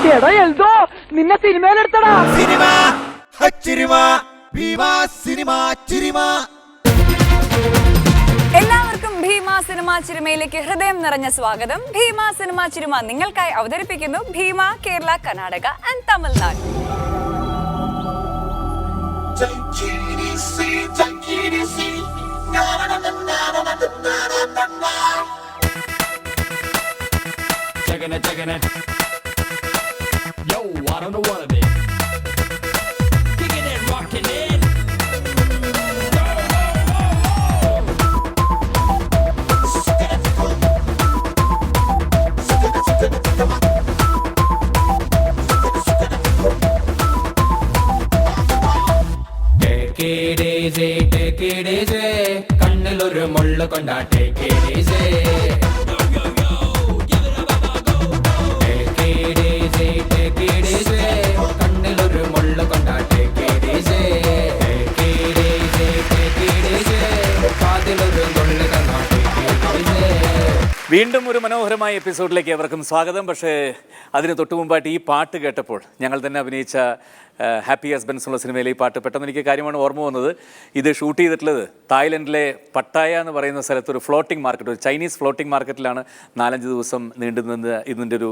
എടാ എൽദോ നിന്നെ സിനിമയിലെടുത്തടാ. എല്ലാവർക്കും ഭീമ സിനിമ ചിരുമയിലേക്ക് ഹൃദയം നിറഞ്ഞ സ്വാഗതം. ഭീമ സിനിമ ചിരുമ നിങ്ങൾക്കായി അവതരിപ്പിക്കുന്നു Bheema Kerala, Karnataka and Tamil Nadu. Checking it. Yo, I don't know what it is. Kicking it, rocking it. Take it easy. കണ്ണിലൊരു മുള്ളു കൊണ്ടാ take it easy. കണ്ണിലൊരു മുള്ളു കൊണ്ടാ take it easy. കാതിലൊരു നുള്ളു കൊണ്ടാ take it easy. വീണ്ടും ഒരു മനോഹരമായ എപ്പിസോഡിലേക്ക് ഏവർക്കും സ്വാഗതം. പക്ഷേ അതിന് തൊട്ട് മുമ്പായിട്ട് ഈ പാട്ട് കേട്ടപ്പോൾ ഞങ്ങൾ തന്നെ അഭിനയിച്ച ഹാപ്പി ഹസ്ബൻഡ്സ് എന്നുള്ള സിനിമയിലെ ഈ പാട്ട് പെട്ടെന്ന് എനിക്ക് കാര്യമാണ് ഓർമ്മ വന്നത്. ഇത് ഷൂട്ട് ചെയ്തിട്ടുള്ളത് തായ്ലൻഡിലെ പട്ടായ എന്ന് പറയുന്ന സ്ഥലത്ത് ഒരു ഫ്ലോട്ടിംഗ് മാർക്കറ്റ്, ഒരു ചൈനീസ് ഫ്ലോട്ടിംഗ് മാർക്കറ്റിലാണ് 4-5 ദിവസം നീണ്ടുനിന്ന് ഇതിൻ്റെ ഒരു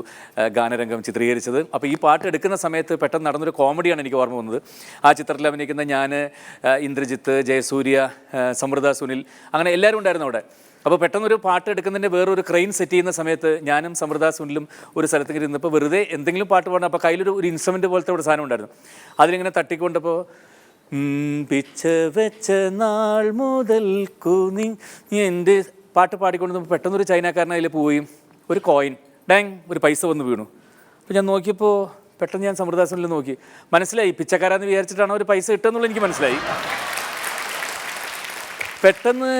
ഗാനരംഗം ചിത്രീകരിച്ചത്. അപ്പോൾ ഈ പാട്ട് എടുക്കുന്ന സമയത്ത് പെട്ടെന്ന് നടന്നൊരു കോമഡിയാണ് എനിക്ക് ഓർമ്മ വന്നത്. ആ ചിത്രത്തിൽ അഭിനയിക്കുന്ന ഞാൻ, ഇന്ദ്രജിത്ത്, ജയസൂര്യ, സമൃദ്ധ, സുനിൽ, അങ്ങനെ എല്ലാവരും ഉണ്ടായിരുന്നു അവിടെ. അപ്പോൾ പെട്ടെന്നൊരു പാട്ട് എടുക്കുന്നതിൻ്റെ വേറൊരു ക്രെയിൻ സെറ്റ് ചെയ്യുന്ന സമയത്ത് ഞാനും സമൃദ്ധ, സുനിലും ഒരു സ്ഥലത്തേക്ക് ഇരുന്നപ്പോൾ വെറുതെ എന്തെങ്കിലും പാട്ട് പാടണം. അപ്പോൾ കയ്യിലൊരു ഇൻസ്ട്രുമെൻ്റ് പോലത്തെ ഒരു സാധനം ഉണ്ടായിരുന്നു. അതിലിങ്ങനെ തട്ടിക്കൊണ്ടപ്പോൾ പിച്ച വെച്ച നാൾ മുതൽ കുനി എൻ്റെ പാട്ട് പാടിക്കൊണ്ടിരുന്നപ്പോൾ പെട്ടെന്നൊരു ചൈനക്കാരൻ അതിൽ പോവുകയും ഒരു കോയിൻ ഡാങ് ഒരു പൈസ വന്ന് വീണു. അപ്പോൾ ഞാൻ നോക്കിയപ്പോൾ പെട്ടെന്ന് ഞാൻ സമൃദ്ധ, സുനിൽ നോക്കി, മനസ്സിലായി പിച്ചക്കാരാന്ന് വിചാരിച്ചിട്ടാണ് ഒരു പൈസ ഇട്ടെന്നുള്ളത് എനിക്ക് മനസ്സിലായി. പെട്ടെന്ന്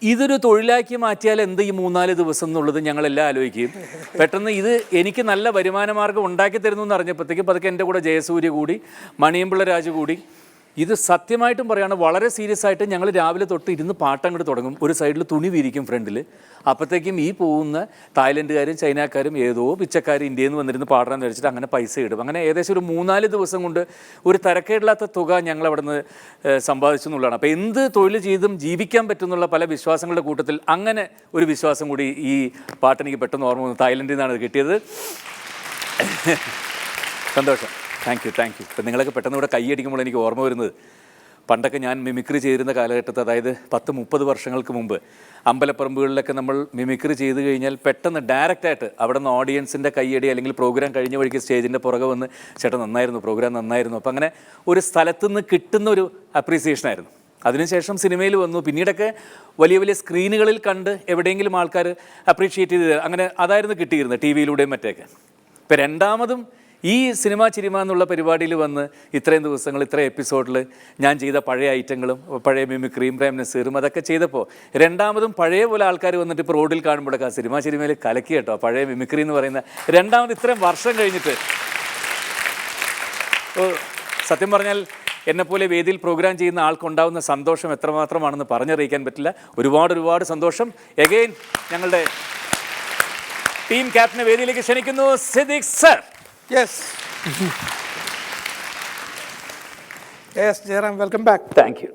ഇതൊരു തൊഴിലാക്കി മാറ്റിയാൽ എന്ത് ഈ 3-4 ദിവസം എന്നുള്ളത് ഞങ്ങളെല്ലാം ആലോചിക്കുകയും പെട്ടെന്ന് ഇത് എനിക്ക് നല്ല വരുമാന മാർഗ്ഗം ഉണ്ടാക്കി തരുന്നു എന്ന് അറിഞ്ഞപ്പോഴത്തേക്കും പതുക്കെ എൻ്റെ കൂടെ ജയസൂര്യ കൂടി, മണിയമ്പിള്ള രാജു കൂടി. ഇത് സത്യമായിട്ടും പറയുകയാണ്, വളരെ സീരിയസ് ആയിട്ട് ഞങ്ങൾ രാവിലെ തൊട്ട് ഇരുന്ന് പാട്ടങ്ങോട്ട് തുടങ്ങും. ഒരു സൈഡിൽ തുണി വിരിക്കും ഫ്രണ്ടിൽ. അപ്പോഴത്തേക്കും ഈ പോകുന്ന തായ്ലൻഡുകാരും ചൈനക്കാരും ഏതോ പിച്ചക്കാർ ഇന്ത്യയിൽ നിന്ന് വന്നിരുന്ന് പാടാന്ന് വെച്ചിട്ട് അങ്ങനെ പൈസ ഇടും. അങ്ങനെ ഏകദേശം ഒരു 3-4 ദിവസം കൊണ്ട് ഒരു തരക്കേടില്ലാത്ത തുക ഞങ്ങൾ അവിടെ നിന്ന് സമ്പാദിച്ചു എന്നുള്ളതാണ്. അപ്പോൾ എന്ത് തൊഴിൽ ചെയ്തും ജീവിക്കാൻ പറ്റുന്നുള്ള പല വിശ്വാസങ്ങളുടെ കൂട്ടത്തിൽ അങ്ങനെ ഒരു വിശ്വാസം കൂടി ഈ പാട്ടെനിക്ക് പെട്ടെന്ന് ഓർമ്മ വന്നു. തായ്ലൻഡിൽ നിന്നാണ് ഇത് കിട്ടിയത്. സന്തോഷം. Thank you. ഇപ്പം നിങ്ങളൊക്കെ പെട്ടെന്ന് ഇവിടെ കൈയടിക്കുമ്പോൾ എനിക്ക് ഓർമ്മ വരുന്നത്, പണ്ടൊക്കെ ഞാൻ മിമിക്രി ചെയ്തിരുന്ന കാലഘട്ടത്തിൽ, അതായത് 10-30 വർഷങ്ങൾക്ക് മുമ്പ് അമ്പലപ്പറമ്പുകളിലൊക്കെ നമ്മൾ മിമിക്രി ചെയ്ത് കഴിഞ്ഞാൽ പെട്ടെന്ന് ഡയറക്റ്റായിട്ട് അവിടെ നിന്ന് ഓഡിയൻസിൻ്റെ കൈയടി, അല്ലെങ്കിൽ പ്രോഗ്രാം കഴിഞ്ഞ വഴിക്ക് സ്റ്റേജിൻ്റെ പുറകെ വന്ന് ചേട്ടൻ നന്നായിരുന്നു, പ്രോഗ്രാം നന്നായിരുന്നു. അപ്പോൾ അങ്ങനെ ഒരു സ്ഥലത്ത് നിന്ന് കിട്ടുന്ന ഒരു അപ്രീസിയേഷനായിരുന്നു. അതിനുശേഷം സിനിമയിൽ വന്നു. പിന്നീടൊക്കെ വലിയ വലിയ സ്ക്രീനുകളിൽ കണ്ട് എവിടെയെങ്കിലും ആൾക്കാർ അപ്രീഷിയേറ്റ് ചെയ്ത് അങ്ങനെ അതായിരുന്നു കിട്ടിയിരുന്നത്, ടി വിയിലൂടെയും മറ്റൊക്കെ. ഇപ്പം രണ്ടാമതും ഈ സിനിമ ചിരിമ എന്നുള്ള പരിപാടിയിൽ വന്ന് ഇത്രയും ദിവസങ്ങൾ, ഇത്ര എപ്പിസോഡിൽ ഞാൻ ചെയ്ത പഴയ ഐറ്റങ്ങളും പഴയ മിമിക്രിയും പ്രേം നസീറും അതൊക്കെ ചെയ്തപ്പോൾ രണ്ടാമതും പഴയ പോലെ ആൾക്കാർ വന്നിട്ട് ഇപ്പോൾ റോഡിൽ കാണുമ്പോഴൊക്കെ സിനിമ ചിരിമയിൽ കലക്കി കേട്ടോ പഴയ മിമിക്രി എന്ന് പറയുന്ന രണ്ടാമത് ഇത്രയും വർഷം കഴിഞ്ഞിട്ട്. സത്യം പറഞ്ഞാൽ എന്നെപ്പോലെ വേദിയിൽ പ്രോഗ്രാം ചെയ്യുന്ന ആൾക്കുണ്ടാവുന്ന സന്തോഷം എത്രമാത്രമാണെന്ന് പറഞ്ഞറിയിക്കാൻ പറ്റില്ല. ഒരുപാട് സന്തോഷം. എഗെയിൻ ഞങ്ങളുടെ ടീം ക്യാപ്റ്റനെ വേദിയിലേക്ക് ക്ഷണിക്കുന്നു. Siddique sir. Yes, Jairam, welcome back. Thank you.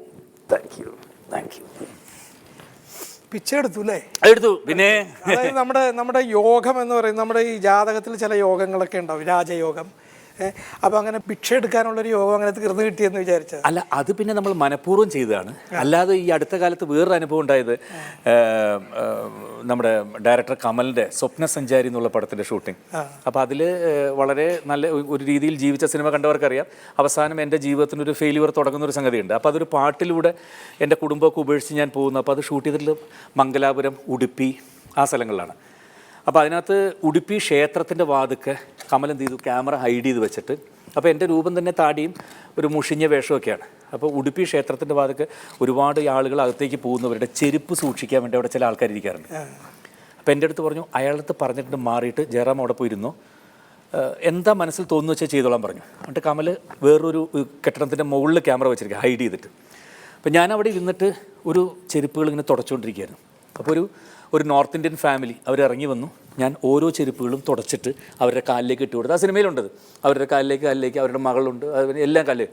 പിച്ച എടുത്തു അല്ലേ? എടുത്തു. പിന്നെ അതായത് നമ്മുടെ യോഗം എന്ന് പറയുന്നത്, നമ്മുടെ ഈ ജാതകത്തിൽ ചില യോഗങ്ങളൊക്കെ ഉണ്ടാവും, രാജയോഗം. അപ്പോൾ അങ്ങനെ ഭിക്ഷ എടുക്കാനുള്ളൊരു യോഗം അങ്ങനെ തീർന്നു കിട്ടിയെന്ന് വിചാരിച്ചത് അല്ല, അത് പിന്നെ നമ്മൾ മനഃപൂർവ്വം ചെയ്തതാണ്. അല്ലാതെ ഈ അടുത്ത കാലത്ത് വേറൊരു അനുഭവം ഉണ്ടായത്, നമ്മുടെ ഡയറക്ടർ കമലിൻ്റെ സ്വപ്നസഞ്ചാരി എന്നുള്ള പടത്തിൻ്റെ ഷൂട്ടിംഗ്. അപ്പോൾ അതിൽ വളരെ നല്ല ഒരു രീതിയിൽ ജീവിച്ച സിനിമ കണ്ടവർക്കറിയാം, അവസാനം എൻ്റെ ജീവിതത്തിനൊരു ഫെയിലിയർ തുടങ്ങുന്നൊരു സംഗതിയുണ്ട്. അപ്പോൾ അതൊരു പാട്ടിലൂടെ എൻ്റെ കുടുംബമൊക്കെ ഉപേക്ഷിച്ച് ഞാൻ പോകുന്നു. അപ്പോൾ അത് ഷൂട്ട് ചെയ്തിട്ട് മംഗലാപുരം, ഉടുപ്പി ആ സ്ഥലങ്ങളിലാണ്. അപ്പോൾ അതിനകത്ത് ഉടുപ്പി ക്ഷേത്രത്തിൻ്റെ വാതിക്ക് കമൽ എന്ത് ചെയ്തു, ക്യാമറ ഹൈഡ് ചെയ്ത് വെച്ചിട്ട്, അപ്പോൾ എൻ്റെ രൂപം തന്നെ താടിയും ഒരു മുഷിഞ്ഞ വേഷമൊക്കെയാണ്. അപ്പോൾ ഉടുപ്പി ക്ഷേത്രത്തിൻ്റെ വാതിക്ക് ഒരുപാട് ആളുകൾ അകത്തേക്ക് പോകുന്നവരുടെ ചെരുപ്പ് സൂക്ഷിക്കാൻ വേണ്ടി അവിടെ ചില ആൾക്കാർ ഇരിക്കാറുണ്ട്. അപ്പോൾ എൻ്റെ അടുത്ത് പറഞ്ഞു, അയാളടുത്ത് പറഞ്ഞിട്ട് മാറിയിട്ട് ജയറാം അവിടെ പോയിരുന്നു, എന്താ മനസ്സിൽ തോന്നുന്നു വെച്ചാൽ ചെയ്തോളാൻ പറഞ്ഞു. എന്നിട്ട് കമൽ വേറൊരു കെട്ടിടത്തിൻ്റെ മുകളിൽ ക്യാമറ വെച്ചിരിക്കുക ഹൈഡ് ചെയ്തിട്ട്. അപ്പോൾ ഞാൻ അവിടെ ഇരുന്നിട്ട് ഒരു ചെരുപ്പുകൾ ഇങ്ങനെ തുടച്ചുകൊണ്ടിരിക്കുകയായിരുന്നു. അപ്പോൾ ഒരു നോർത്ത് ഇന്ത്യൻ ഫാമിലി അവരിറങ്ങി വന്നു. ഞാൻ ഓരോ ചെരുപ്പുകളും തുടച്ചിട്ട് അവരുടെ കാലിലേക്ക് ഇട്ട് കൊടുത്തു. ആ സിനിമയിലുണ്ടത്. അവരുടെ കാലിലേക്ക് അവരുടെ മകളുണ്ട്, എല്ലാം കാലിൽ.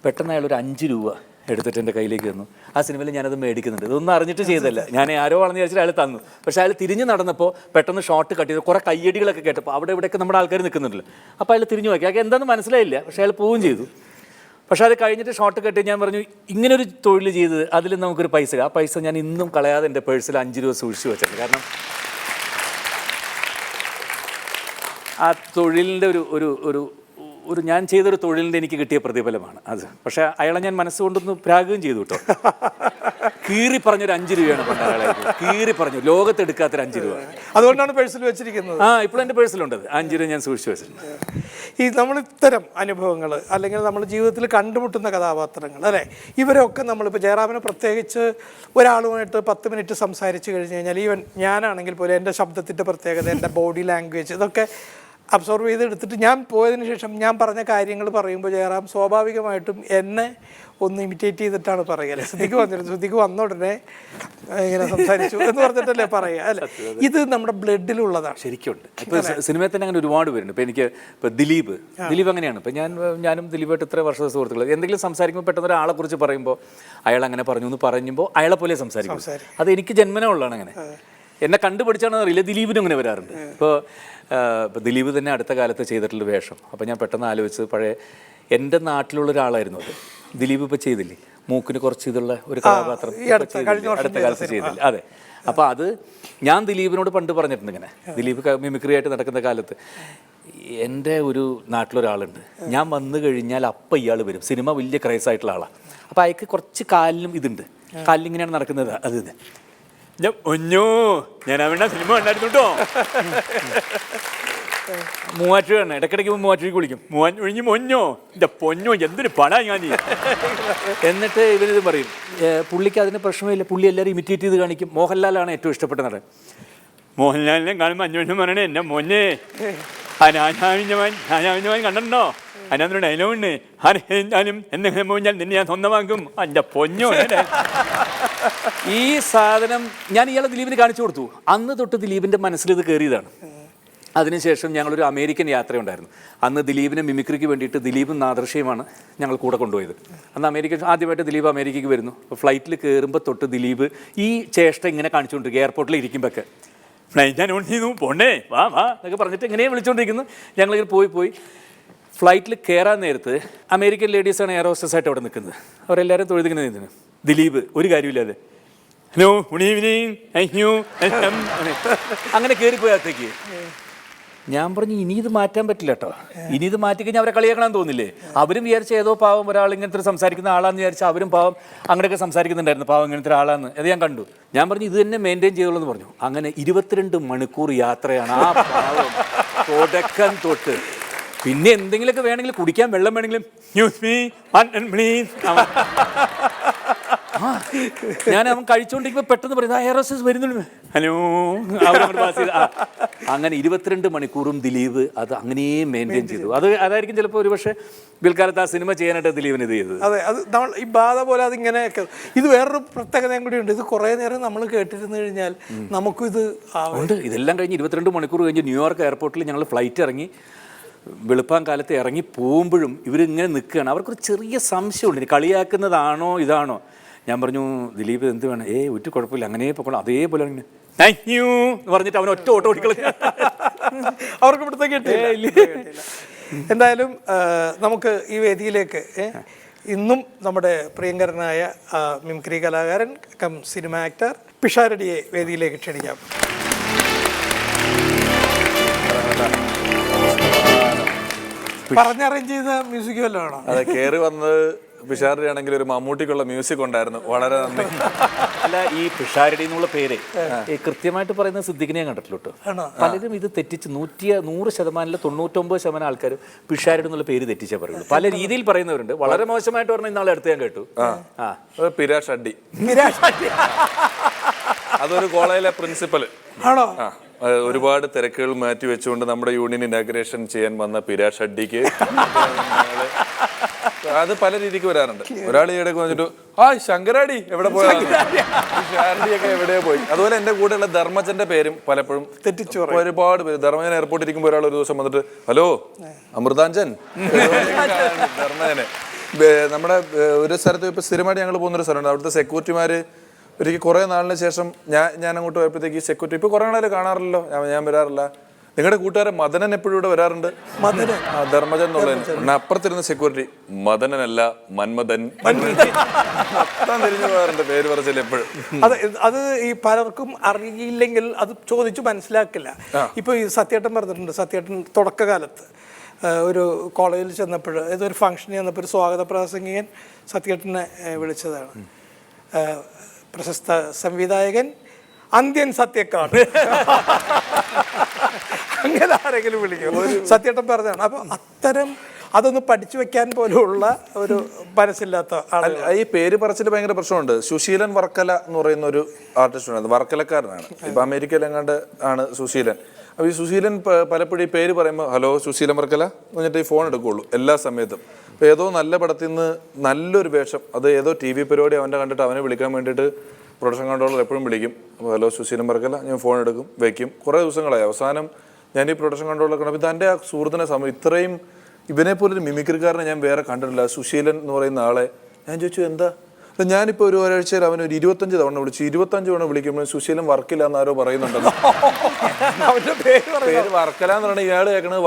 പെട്ടെന്ന് അയാൾ ഒരു 5 രൂപ എടുത്തിട്ട് എൻ്റെ കയ്യിലേക്ക് തന്നു. ആ സിനിമയിൽ ഞാനത് മേടിക്കുന്നുണ്ട്. ഇതൊന്നും അറിഞ്ഞിട്ട് ചെയ്തല്ല, ഞാൻ ആരോ ആണെന്ന് വിചാരിച്ചിട്ട് അയാൾ തന്നു. പക്ഷേ അയാൾ തിരിഞ്ഞ് നടന്നപ്പോൾ പെട്ടെന്ന് ഷോട്ട് കട്ട് ചെയ്ത് കുറേ കയ്യടികളൊക്കെ കേട്ടപ്പോൾ അവിടെ ഇവിടെയൊക്കെ നമ്മുടെ ആൾക്കാർ നിൽക്കുന്നുണ്ടല്ലോ. അപ്പോൾ അയാൾ തിരിഞ്ഞു നോക്കി. അയാൾക്ക് എന്താണെന്ന് മനസ്സിലായില്ല, പക്ഷേ അയാൾ പോവുകയും ചെയ്തു. പക്ഷേ അത് കഴിഞ്ഞിട്ട് ഷോട്ട് കട്ട് ഞാൻ പറഞ്ഞു, ഇങ്ങനൊരു തൊഴിൽ ചെയ്ത് അതിൽ നമുക്കൊരു പൈസ, ആ പൈസ ഞാൻ ഇന്നും കളയാതെ എൻ്റെ പേഴ്സിൽ 5 രൂപ സൂക്ഷിച്ച് വെച്ചിട്ടുണ്ട്. കാരണം ആ തൊഴിലിൻ്റെ ഒരു ഞാൻ ചെയ്തൊരു തൊഴിലിൻ്റെ എനിക്ക് കിട്ടിയ പ്രതിഫലമാണ് അത്. പക്ഷേ അയാളെ ഞാൻ മനസ്സുകൊണ്ടൊന്ന് പ്രാഗുകയും ചെയ്തു കേട്ടോ. കീറി പറഞ്ഞൊരു 5 രൂപയാണ് പണ്ട് അയാളെ കീറി പറഞ്ഞു, ലോകത്തെടുക്കാത്തൊരു 5 രൂപ. അതുകൊണ്ടാണ് പേഴ്സിൽ വെച്ചിരിക്കുന്നത്. ഇപ്പോഴും എൻ്റെ പേഴ്സിലുണ്ടത് 5 രൂപ ഞാൻ സൂക്ഷിച്ചു വെച്ചിട്ടുണ്ട്. ഈ നമ്മൾ ഇത്തരം അനുഭവങ്ങൾ അല്ലെങ്കിൽ നമ്മൾ ജീവിതത്തിൽ കണ്ടുമുട്ടുന്ന കഥാപാത്രങ്ങൾ അല്ലേ, ഇവരൊക്കെ നമ്മളിപ്പോൾ ജയറാമിനെ പ്രത്യേകിച്ച് ഒരാളുമായിട്ട് 10 മിനിറ്റ് സംസാരിച്ച് കഴിഞ്ഞ് കഴിഞ്ഞാൽ, ഈവൻ ഞാനാണെങ്കിൽ പോലും എൻ്റെ ശബ്ദത്തിൻ്റെ പ്രത്യേകത, എൻ്റെ ബോഡി ലാംഗ്വേജ്, ഇതൊക്കെ അബ്സോർവ് ചെയ്തെടുത്തിട്ട് ഞാൻ പോയതിന് ശേഷം ഞാൻ പറഞ്ഞ കാര്യങ്ങൾ പറയുമ്പോൾ ജയറാം സ്വാഭാവികമായിട്ടും എന്നെ ഒന്ന് ഇമിറ്റേറ്റ് ചെയ്തിട്ടാണ് പറയുക. ശ്രുതിക്ക് വന്നിരുന്നു, ശ്രുതിക്ക് വന്ന ഉടനെ ഇങ്ങനെ സംസാരിച്ചു എന്ന് പറഞ്ഞിട്ടല്ലേ പറയുക അല്ലേ. ഇത് നമ്മുടെ ബ്ലഡിലുള്ളതാണ് ശരിക്കുണ്ട്. ഇപ്പോൾ സിനിമയിൽ തന്നെ അങ്ങനെ ഒരുപാട് പേരുണ്ട്. ഇപ്പോൾ ഇപ്പോൾ ദിലീപ് അങ്ങനെയാണ്. ഇപ്പോൾ ഞാനും ദിലീപായിട്ട് ഇത്ര വർഷത്തെ സുഹൃത്തുക്കൾ. എന്തെങ്കിലും സംസാരിക്കുമ്പോൾ പെട്ടെന്ന് ഒരാളെ കുറിച്ച് പറയുമ്പോൾ അയാൾ അങ്ങനെ പറഞ്ഞു എന്ന് പറയുമ്പോൾ അയാളെ പോലെ സംസാരിക്കും. അത് എനിക്ക് ജന്മന ഉള്ളതാണ്. അങ്ങനെ എന്നെ കണ്ടുപിടിച്ചാണെന്ന് അറിയില്ല, ദിലീപിനും അങ്ങനെ വരാറുണ്ട്. ഇപ്പോൾ ദിലീപ് തന്നെ അടുത്ത കാലത്ത് ചെയ്തിട്ടുള്ള വേഷം. അപ്പോൾ ഞാൻ പെട്ടെന്ന് ആലോചിച്ച്, പഴയ എൻ്റെ നാട്ടിലുള്ള ഒരാളായിരുന്നു അത്. ദിലീപ് ഇപ്പോൾ ചെയ്തില്ലേ, മൂക്കിന് കുറച്ച് ഇതുള്ള ഒരു കഥാപാത്രം അടുത്ത കാലത്ത് ചെയ്തില്ല. അതെ. അപ്പോൾ അത് ഞാൻ ദിലീപിനോട് പണ്ട് പറഞ്ഞിട്ടുണ്ട് ഇങ്ങനെ, ദിലീപ് മിമിക്രി ആയിട്ട് നടക്കുന്ന കാലത്ത്, എൻ്റെ ഒരു നാട്ടിലൊരാളുണ്ട്, ഞാൻ വന്നു കഴിഞ്ഞാൽ അപ്പം ഇയാൾ വരും. സിനിമ വലിയ ക്രൈസ് ആയിട്ടുള്ള ആളാണ്. അപ്പോൾ അയാൾക്ക് കുറച്ച് കാലിലും ഇതുണ്ട്, കാലിലിങ്ങനെയാണ് നടക്കുന്നത്. അത് ഒന്നോ ഞാൻ അവരുടെ സിനിമ ഉണ്ടായിരുന്നു കേട്ടോ. മൂവാറ്റുപുഴയാണ്, ഇടയ്ക്കിടയ്ക്ക് മൂവാറ്റുപുഴയ്ക്ക് വിളിക്കും, ഒഴിഞ്ഞ് മൊന്നോ എൻ്റെ പൊന്നോ എന്തൊരു പടാ ഞാൻ. എന്നിട്ട് ഇവരിത് പറയും. പുള്ളിക്ക് അതിന് പ്രശ്നമില്ല, പുള്ളി എല്ലാവരും ഇമിറ്റേറ്റ് ചെയ്ത് കാണിക്കും. മോഹൻലാലാണ് ഏറ്റവും ഇഷ്ടപ്പെട്ട നടൻ. മോഹൻലാലിനെ കാണുമ്പോൾ അന്വേഷണം പറയണേ, എൻ്റെ മോനെ അനാവിഞ്ഞവൻ കണ്ടോ, അതിനകത്തൊരു ഡയലോഗുണ്ട്, ആരും എന്തെങ്കിലും പോയാൽ നിന്നെ ഞാൻ സ്വന്തമാക്കും, എൻ്റെ പൊന്നോ. ഈ സാധനം ഞാൻ ഇയാളെ ദിലീപിന് കാണിച്ചു കൊടുത്തു. അന്ന് തൊട്ട് ദിലീപിൻ്റെ മനസ്സിൽ ഇത് കയറിയതാണ്. അതിനുശേഷം ഞങ്ങളൊരു അമേരിക്കൻ യാത്രയുണ്ടായിരുന്നു. അന്ന് ദിലീപിനെ മിമിക്രിക്ക് വേണ്ടിയിട്ട് ദിലീപും നാദർഷയുമാണ് ഞങ്ങൾ കൂടെ കൊണ്ടുപോയത്. അന്ന് ആദ്യമായിട്ട് ദിലീപ് അമേരിക്കയ്ക്ക് വരുന്നു. ഫ്ലൈറ്റിൽ കയറുമ്പോൾ തൊട്ട് ദിലീപ് ഈ ചേഷ്ട ഇങ്ങനെ കാണിച്ചുകൊണ്ടിരിക്കും. എയർപോർട്ടിൽ ഇരിക്കുമ്പോഴൊക്കെ ഫ്ലൈറ്റ് ഞാൻ ഓൺ ചെയ്തു, പോണ്ടേ വാ എന്നൊക്കെ പറഞ്ഞിട്ട് ഇങ്ങനെ വിളിച്ചുകൊണ്ടിരിക്കുന്നു. ഞങ്ങളിങ്ങനെ പോയി ഫ്ലൈറ്റിൽ കയറാൻ നേരത്ത് അമേരിക്കൻ ലേഡീസാണ് എയർ ഹോസ്റ്റസായിട്ട് അവിടെ നിൽക്കുന്നത്. അവരെല്ലാവരും തൊഴുതിങ്ങനെ നിന്നു. ദിലീപ് ഒരു കാര്യമില്ലാതെ ഹലോ ഗുഡ് ഈവനിങ് അങ്ങനെ കയറിപ്പോയത്തേക്ക് ഞാൻ പറഞ്ഞു, ഇനി ഇത് മാറ്റാൻ പറ്റില്ല കേട്ടോ. ഇനി ഇത് മാറ്റിക്കഴിഞ്ഞാൽ അവരെ കളിയാക്കണം തോന്നില്ലേ. അവരും വിചാരിച്ച ഏതോ പാവം ഒരാൾ ഇങ്ങനത്തെ സംസാരിക്കുന്ന ആളാന്ന് വിചാരിച്ചാൽ അവരും പാവം അങ്ങനെയൊക്കെ സംസാരിക്കുന്നുണ്ടായിരുന്നു, പാവം ഇങ്ങനത്തെ ആളാന്ന്. അത് ഞാൻ കണ്ടു. ഞാൻ പറഞ്ഞു ഇത് തന്നെ മെയിൻറ്റെയിൻ ചെയ്തോളൂ എന്ന് പറഞ്ഞു. അങ്ങനെ 22 മണിക്കൂർ യാത്രയാണ് ആ പാവം തുടക്കം തൊട്ട്. പിന്നെ എന്തെങ്കിലുമൊക്കെ വേണമെങ്കിലും കുടിക്കാൻ വെള്ളം വേണമെങ്കിലും ഞാൻ അവൻ കഴിച്ചുകൊണ്ടിരിക്കുമ്പോൾ പെട്ടെന്ന് പറയുന്നത് എയർ ഹോസ്റ്റസ് വരുന്നുള്ളൂ, ഹലോ അവരങ്ങോട്ട് പാസ് ചെയ്ത്. അങ്ങനെ 22 മണിക്കൂറും ദിലീപ് അത് അങ്ങനെ മെയിൻറ്റെയിൻ ചെയ്തു. അതായിരിക്കും ചിലപ്പോൾ ഒരു പക്ഷേ പിൽക്കാലത്ത് ആ സിനിമ ചെയ്യാനായിട്ട് ദിലീപിന് ഇത് ചെയ്തത്. അതെ, അത് നമ്മൾ ഈ ബാധ പോലെ അതിങ്ങനെയൊക്കെ. ഇത് വേറൊരു പ്രത്യേകതയും കൂടി ഉണ്ട്. ഇത് കുറേ നേരം നമ്മൾ കേട്ടിരുന്നു കഴിഞ്ഞാൽ നമുക്കും ഇത് ഉണ്ട്. ഇതെല്ലാം കഴിഞ്ഞ് 22 മണിക്കൂർ കഴിഞ്ഞ് ന്യൂയോർക്ക് എയർപോർട്ടിൽ ഞങ്ങൾ ഫ്ലൈറ്റ് ഇറങ്ങി. വെളുപ്പാൻ കാലത്ത് ഇറങ്ങി പോകുമ്പോഴും ഇവരിങ്ങനെ നിൽക്കുകയാണ്. അവർക്കൊരു ചെറിയ സംശയമുണ്ട്, കളിയാക്കുന്നതാണോ ഇതാണോ. ഞാൻ പറഞ്ഞു, ദിലീപ് എന്ത് വേണം, ഒരു കുഴപ്പമില്ല, അങ്ങനെ പൊക്കോളാം. അതേപോലെ ഇങ്ങനെ താങ്ക് യു എന്ന് പറഞ്ഞിട്ട് അവൻ ഒറ്റ ഓട്ടോ ഓടിക്കള. അവർക്ക് ഇവിടുത്തെ കിട്ടിയില്ല. എന്തായാലും നമുക്ക് ഈ വേദിയിലേക്ക് ഇന്നും നമ്മുടെ പ്രിയങ്കരനായ മിമിക്രി കലാകാരൻ കം സിനിമ ആക്ടർ പിഷാരടിയെ വേദിയിലേക്ക് ക്ഷണിക്കാം. പറഞ്ഞ് അറേഞ്ച് ചെയ്ത മ്യൂസിക് വല്ലതും ആണോ? അതെ, കയറി വന്നത് പിഷാരടി ആണെങ്കിൽ ഒരു മമ്മൂട്ടിക്കുള്ള മ്യൂസിക് ഉണ്ടായിരുന്നു. വളരെ നന്ദി. അല്ല, ഈ പിഷാരടി എന്നുള്ള പേര് കൃത്യമായിട്ട് പറയുന്ന സിദ്ദിഖിനെ ഞാൻ കണ്ടിട്ടില്ല കേട്ടോ. പലരും ഇത് തെറ്റിച്ച് 100% 99% ആൾക്കാർ പിഷാരടി എന്നുള്ള പേര് തെറ്റിച്ചേ പറയുള്ളൂ. പല രീതിയിൽ പറയുന്നവരുണ്ട്. വളരെ മോശമായിട്ട് പറഞ്ഞ ഇന്നാളെ അടുത്ത് ഞാൻ കേട്ടു, പിരാഷ് അഡ്ഡി. അതൊരു കോളേജിലെ പ്രിൻസിപ്പൽ ആണോ? ഒരുപാട് തിരക്കുകൾ മാറ്റി വെച്ചുകൊണ്ട് നമ്മുടെ യൂണിയൻ ഇനാഗ്രേഷൻ ചെയ്യാൻ വന്ന പിരാഷ് അഡ്ഡിക്ക് അത് പല രീതിക്ക് വരാറുണ്ട്. ഒരാൾ ഈയിടെ വന്നിട്ട് ശങ്കരാടി എവിടെ പോയാടി ഒക്കെ എവിടെയോ പോയി. അതുപോലെ എന്റെ കൂടെയുള്ള ധർമ്മജന്റെ പേരും പലപ്പോഴും തെറ്റിച്ചു ഒരുപാട് പേര്. ധർമ്മജൻ എയർപോർട്ടിൽ ഇരിക്കുമ്പോൾ ഒരാൾ ഒരു ദിവസം വന്നിട്ട് ഹലോ അമൃതാഞ്ജൻ ധർമ്മജനെ. നമ്മുടെ ഒരു സ്ഥലത്ത് ഇപ്പൊ സ്ഥിരമായിട്ട് ഞങ്ങൾ പോകുന്നൊരു സ്ഥലമുണ്ട്. അവിടുത്തെ സെക്യൂരിറ്റിമാര് ഒരിക്കൽ കുറെ നാളിന് ശേഷം ഞാൻ അങ്ങോട്ട് പോയപ്പോഴത്തേക്ക് സെക്യൂരിറ്റി ഇപ്പൊ കുറെ നാളെ കാണാറില്ലല്ലോ, ഞാൻ വരാറില്ല. നിങ്ങളുടെ കൂട്ടുകാരൻ മദനൻ എപ്പോഴും ഇവിടെ വരാറുണ്ട്. മദനൻ ധർമ്മജൻ എന്നുള്ളത്. അപ്പുറത്തിരുന്ന സെക്യൂരിറ്റി മദനനല്ല മന്മഥൻ മൊത്തം തിരിഞ്ഞു പോകാറുണ്ട് പേര് പറച്ചില്ല എപ്പോഴും. അത് ഈ പലർക്കും അറിയില്ലെങ്കിൽ അത് ചോദിച്ചു മനസ്സിലാക്കില്ല. ഇപ്പൊ ഈ സത്യേട്ടൻ പറഞ്ഞിട്ടുണ്ട്. സത്യേട്ടൻ തുടക്കകാലത്ത് ഒരു കോളേജിൽ ചെന്നപ്പോൾ ഏതൊരു ഫംഗ്ഷന് ചെന്നപ്പോൾ ഒരു സ്വാഗത പ്രാസംഗികൻ സത്യേട്ടനെ വിളിച്ചതാണ്. പ്രശസ്ത സംവിധായകൻ അന്ത്യൻ സത്യക്കാട് അങ്ങനെ ആരെങ്കിലും വിളിക്കും. സത്യേട്ടൻ പറഞ്ഞതാണ്. അപ്പൊ അത്തരം അതൊന്ന് പഠിച്ചു വെക്കാൻ പോലുള്ള ഒരു മനസ്സില്ലാത്ത ആൾ. ഈ പേര് പറച്ചിൽ ഭയങ്കര പ്രശ്നമുണ്ട്. സുശീലൻ വർക്കല എന്ന് പറയുന്ന ഒരു ആർട്ടിസ്റ്റ് ഉണ്ട്. വർക്കലക്കാരനാണ്. ഇപ്പൊ അമേരിക്കയിലെങ്ങാണ്ട് ആണ് സുശീലൻ. അപ്പൊ ഈ സുശീലൻ പലപ്പോഴും ഈ പേര് പറയുമ്പോൾ ഹലോ സുശീലൻ വർക്കല എന്നിട്ട് ഈ ഫോൺ എടുക്കുകയുള്ളൂ എല്ലാ സമയത്തും. അപ്പൊ ഏതോ നല്ല പടത്തിൽ നിന്ന് നല്ലൊരു വേഷം, അത് ഏതോ TV പരിപാടി അവൻ്റെ കണ്ടിട്ട് അവനെ വിളിക്കാൻ വേണ്ടിയിട്ട് പ്രൊഡക്ഷൻ കൺട്രോളർ എപ്പോഴും വിളിക്കും. അപ്പോൾ ഹലോ സുശീലൻ വർക്കല, ഞാൻ ഫോൺ എടുക്കും, വയ്ക്കും. കുറേ ദിവസങ്ങളായി. അവസാനം ഞാൻ ഈ പ്രൊഡക്ഷൻ കൺട്രോളർ കണ്ടപ്പോൾ ഇതെൻ്റെ ആ സുഹൃത്തിനെ ഇത്രയും ഇവനെ പോലൊരു മിമിക്രിക്കാരനെ ഞാൻ വേറെ കണ്ടിട്ടില്ല, സുശീലൻ എന്ന് പറയുന്ന ആളെ. ഞാൻ ചോദിച്ചു എന്താ? ഞാനിപ്പോൾ ഒരു ഒരാഴ്ചയിൽ അവൻ ഒരു 25 തവണ വിളിച്ചു. 25 തവണ വിളിക്കുമ്പോൾ സുശീലൻ വർക്കില്ല എന്ന് ആരോ പറയുന്നുണ്ടല്ലോ. പേര് വർക്കല എന്ന് പറഞ്ഞാൽ ഇയാൾ കേൾക്കണത്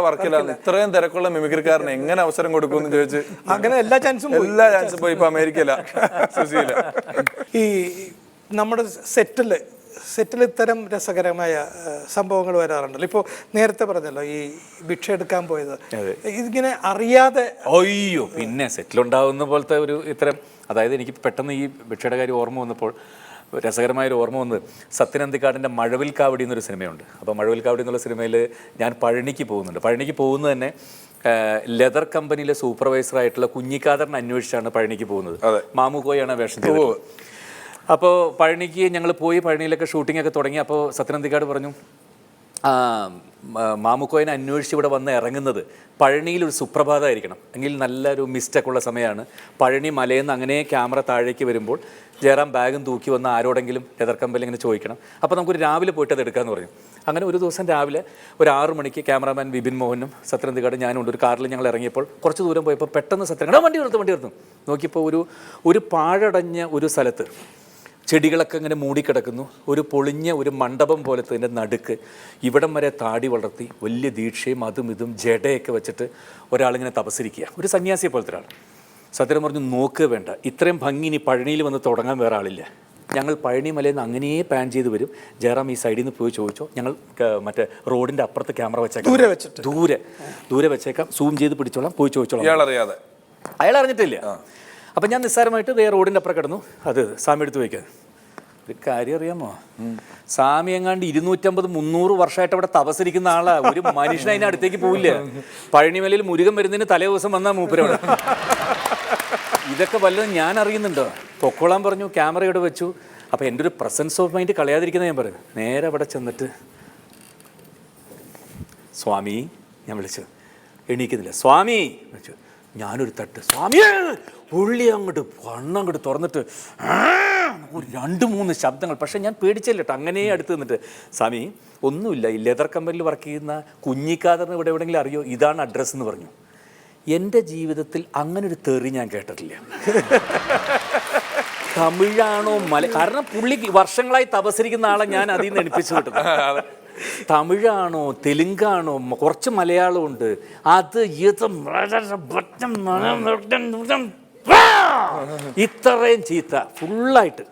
വർക്കില്ല. ഇത്രയും തിരക്കുള്ള മിമിക്രിക്കാരന് എങ്ങനെ അവസരം കൊടുക്കുമെന്ന് ചോദിച്ച് അങ്ങനെ എല്ലാ ചാൻസും പോയി. ഇപ്പൊ അമേരിക്കയില സുശീല. ഈ നമ്മുടെ സെറ്റിൽ ഇത്തരം രസകരമായ സംഭവങ്ങൾ വരാറുണ്ടല്ലോ. ഇപ്പോൾ നേരത്തെ പറഞ്ഞല്ലോ ഈ ഭിക്ഷ എടുക്കാൻ പോയത്, ഇതിങ്ങനെ അറിയാതെ അയ്യോ പിന്നെ സെറ്റിലുണ്ടാവുന്ന പോലത്തെ ഒരു ഇത്തരം, അതായത് എനിക്ക് പെട്ടെന്ന് ഈ ഭിക്ഷയുടെ കാര്യം ഓർമ്മ വന്നപ്പോൾ രസകരമായൊരു ഓർമ്മ വന്നത് സത്യൻ അന്തിക്കാടിൻ്റെ മഴവിൽ കാവടി എന്നൊരു സിനിമയുണ്ട്. അപ്പോൾ മഴവിൽ കാവടി എന്നുള്ള സിനിമയിൽ ഞാൻ പഴനിക്ക് പോകുന്നുണ്ട്. പഴനിക്ക് പോകുന്നത് തന്നെ ലെതർ കമ്പനിയിലെ സൂപ്പർവൈസറായിട്ടുള്ള കുഞ്ഞിക്കാദറിനെ അന്വേഷിച്ചാണ് പഴനിക്ക് പോകുന്നത്. മാമുക്കോയാണ് വേഷം ചെയ്തത്. അപ്പോൾ പഴനിക്ക് ഞങ്ങൾ പോയി. പഴനിയിലൊക്കെ ഷൂട്ടിങ്ങൊക്കെ തുടങ്ങി. അപ്പോൾ സത്യൻ അന്തിക്കാട് പറഞ്ഞു മാമുക്കോയനെ അന്വേഷിച്ച് ഇവിടെ വന്ന് ഇറങ്ങുന്നത് പഴനിയിലൊരു സുപ്രഭാതമായിരിക്കണം, എങ്കിൽ നല്ലൊരു മിസ്റ്റൊക്കെ ഉള്ള സമയമാണ്. പഴനി മലയിൽ നിന്ന് അങ്ങനെ ക്യാമറ താഴേക്ക് വരുമ്പോൾ ജയറാം ബാഗും തൂക്കി വന്ന് ആരോടെങ്കിലും ലെതർ കമ്പനിയിൽ ഇങ്ങനെ ചോദിക്കണം. അപ്പോൾ നമുക്കൊരു രാവിലെ പോയിട്ട് അത് എടുക്കാമെന്ന് പറഞ്ഞു. അങ്ങനെ ഒരു ദിവസം രാവിലെ ഒരു 6 മണിക്ക് ക്യാമറാമാൻ വിപിൻ മോഹനും സത്യൻ അന്തിക്കാടും ഞാനും ഉണ്ട്. ഒരു കാറിൽ ഞങ്ങൾ ഇറങ്ങിയപ്പോൾ കുറച്ച് ദൂരം പോയപ്പോൾ പെട്ടെന്ന് സത്യൻ വണ്ടി നിർത്തും നോക്കിയപ്പോൾ ഒരു പാഴടഞ്ഞ ഒരു സ്ഥലത്ത് ചെടികളൊക്കെ ഇങ്ങനെ മൂടിക്കിടക്കുന്നു. ഒരു പൊളിഞ്ഞ ഒരു മണ്ഡപം പോലത്തെ അതിൻ്റെ നടുക്ക് ഇവിടം വരെ താടി വളർത്തി വലിയ ദീക്ഷയും അതും ഇതും ജടയൊക്കെ വെച്ചിട്ട് ഒരാളിങ്ങനെ തപസ്സിരിക്കുക, ഒരു സന്യാസിയെ പോലത്തെ ഒരാൾ. സത്യം പറഞ്ഞു നോക്കുക വേണ്ട, ഇത്രയും ഭംഗി ഇനി പഴനിയിൽ വന്ന് തുടങ്ങാൻ വേറെ ആളില്ല. ഞങ്ങൾ പഴനി മലയിൽ നിന്ന് അങ്ങനെ പാൻ ചെയ്ത് വരും. ജയറാം ഈ സൈഡിൽ നിന്ന് പോയി ചോദിച്ചോ, ഞങ്ങൾ മറ്റേ റോഡിൻ്റെ അപ്പുറത്ത് ക്യാമറ വെച്ചേക്കാം, ദൂരെ വെച്ചേക്കാം, സൂം ചെയ്ത് പിടിച്ചോളാം, പോയി ചോദിച്ചോളാം. അയാൾ അറിഞ്ഞിട്ടില്ല. അപ്പം ഞാൻ നിസ്സാരമായിട്ട് റോഡിൻ്റെ അപ്പുറം കിടന്നു. അത് സ്വാമി എടുത്ത് വയ്ക്കുക. ഒരു കാര്യം അറിയാമോ, സ്വാമി എങ്ങാണ്ട് 250-300 വർഷമായിട്ട് അവിടെ തപസ്സിരിക്കുന്ന ആളാ. ഒരു മനുഷ്യൻ അതിൻ്റെ അടുത്തേക്ക് പോവില്ല. പഴനിമലയിൽ മുരുകൻ വരുന്നതിന് തലേ ദിവസം വന്നാ മൂപ്പരവിടെ. ഇതൊക്കെ വല്ലതും ഞാൻ അറിയുന്നുണ്ടോ? പൊക്കോളാൻ പറഞ്ഞു. ക്യാമറ ഇവിടെ വെച്ചു. അപ്പം എൻ്റെ ഒരു പ്രസൻസ് ഓഫ് മൈൻഡ് കളയാതിരിക്കുന്നത് ഞാൻ പറയുന്നത്. നേരെ അവിടെ ചെന്നിട്ട് സ്വാമി ഞാൻ വിളിച്ചു. എണീക്കുന്നില്ല. സ്വാമി വിളിച്ചു. ഞാനൊരു തട്ട് സ്വാമി പുള്ളി അങ്ങോട്ട് തുറന്നിട്ട് 2-3 ശബ്ദങ്ങൾ. പക്ഷേ ഞാൻ പേടിച്ചില്ല കേട്ടോ. അങ്ങനെ അടുത്ത് നിന്നിട്ട് സ്വാമി ഒന്നുമില്ല, ഈ ലെതർ കമ്പനിയിൽ വർക്ക് ചെയ്യുന്ന കുഞ്ഞിക്കാദറിന് ഇവിടെ എവിടെയെങ്കിലും അറിയോ, ഇതാണ് അഡ്രസ്സ് എന്ന് പറഞ്ഞു. എൻ്റെ ജീവിതത്തിൽ അങ്ങനെ ഒരു തെറി ഞാൻ കേട്ടിട്ടില്ല. തമിഴാണോ കാരണം പുള്ളി വർഷങ്ങളായി തപസ്സിരിക്കുന്ന ആളെ ഞാൻ അതിൽ നിന്ന് എണിപ്പിച്ചു കിട്ടുന്നത്. തമിഴാണോ തെലുങ്കാണോ കുറച്ച് മലയാളമുണ്ട്. അത് ഇത്രയും ചീത്ത ഫുള്ളായിട്ട്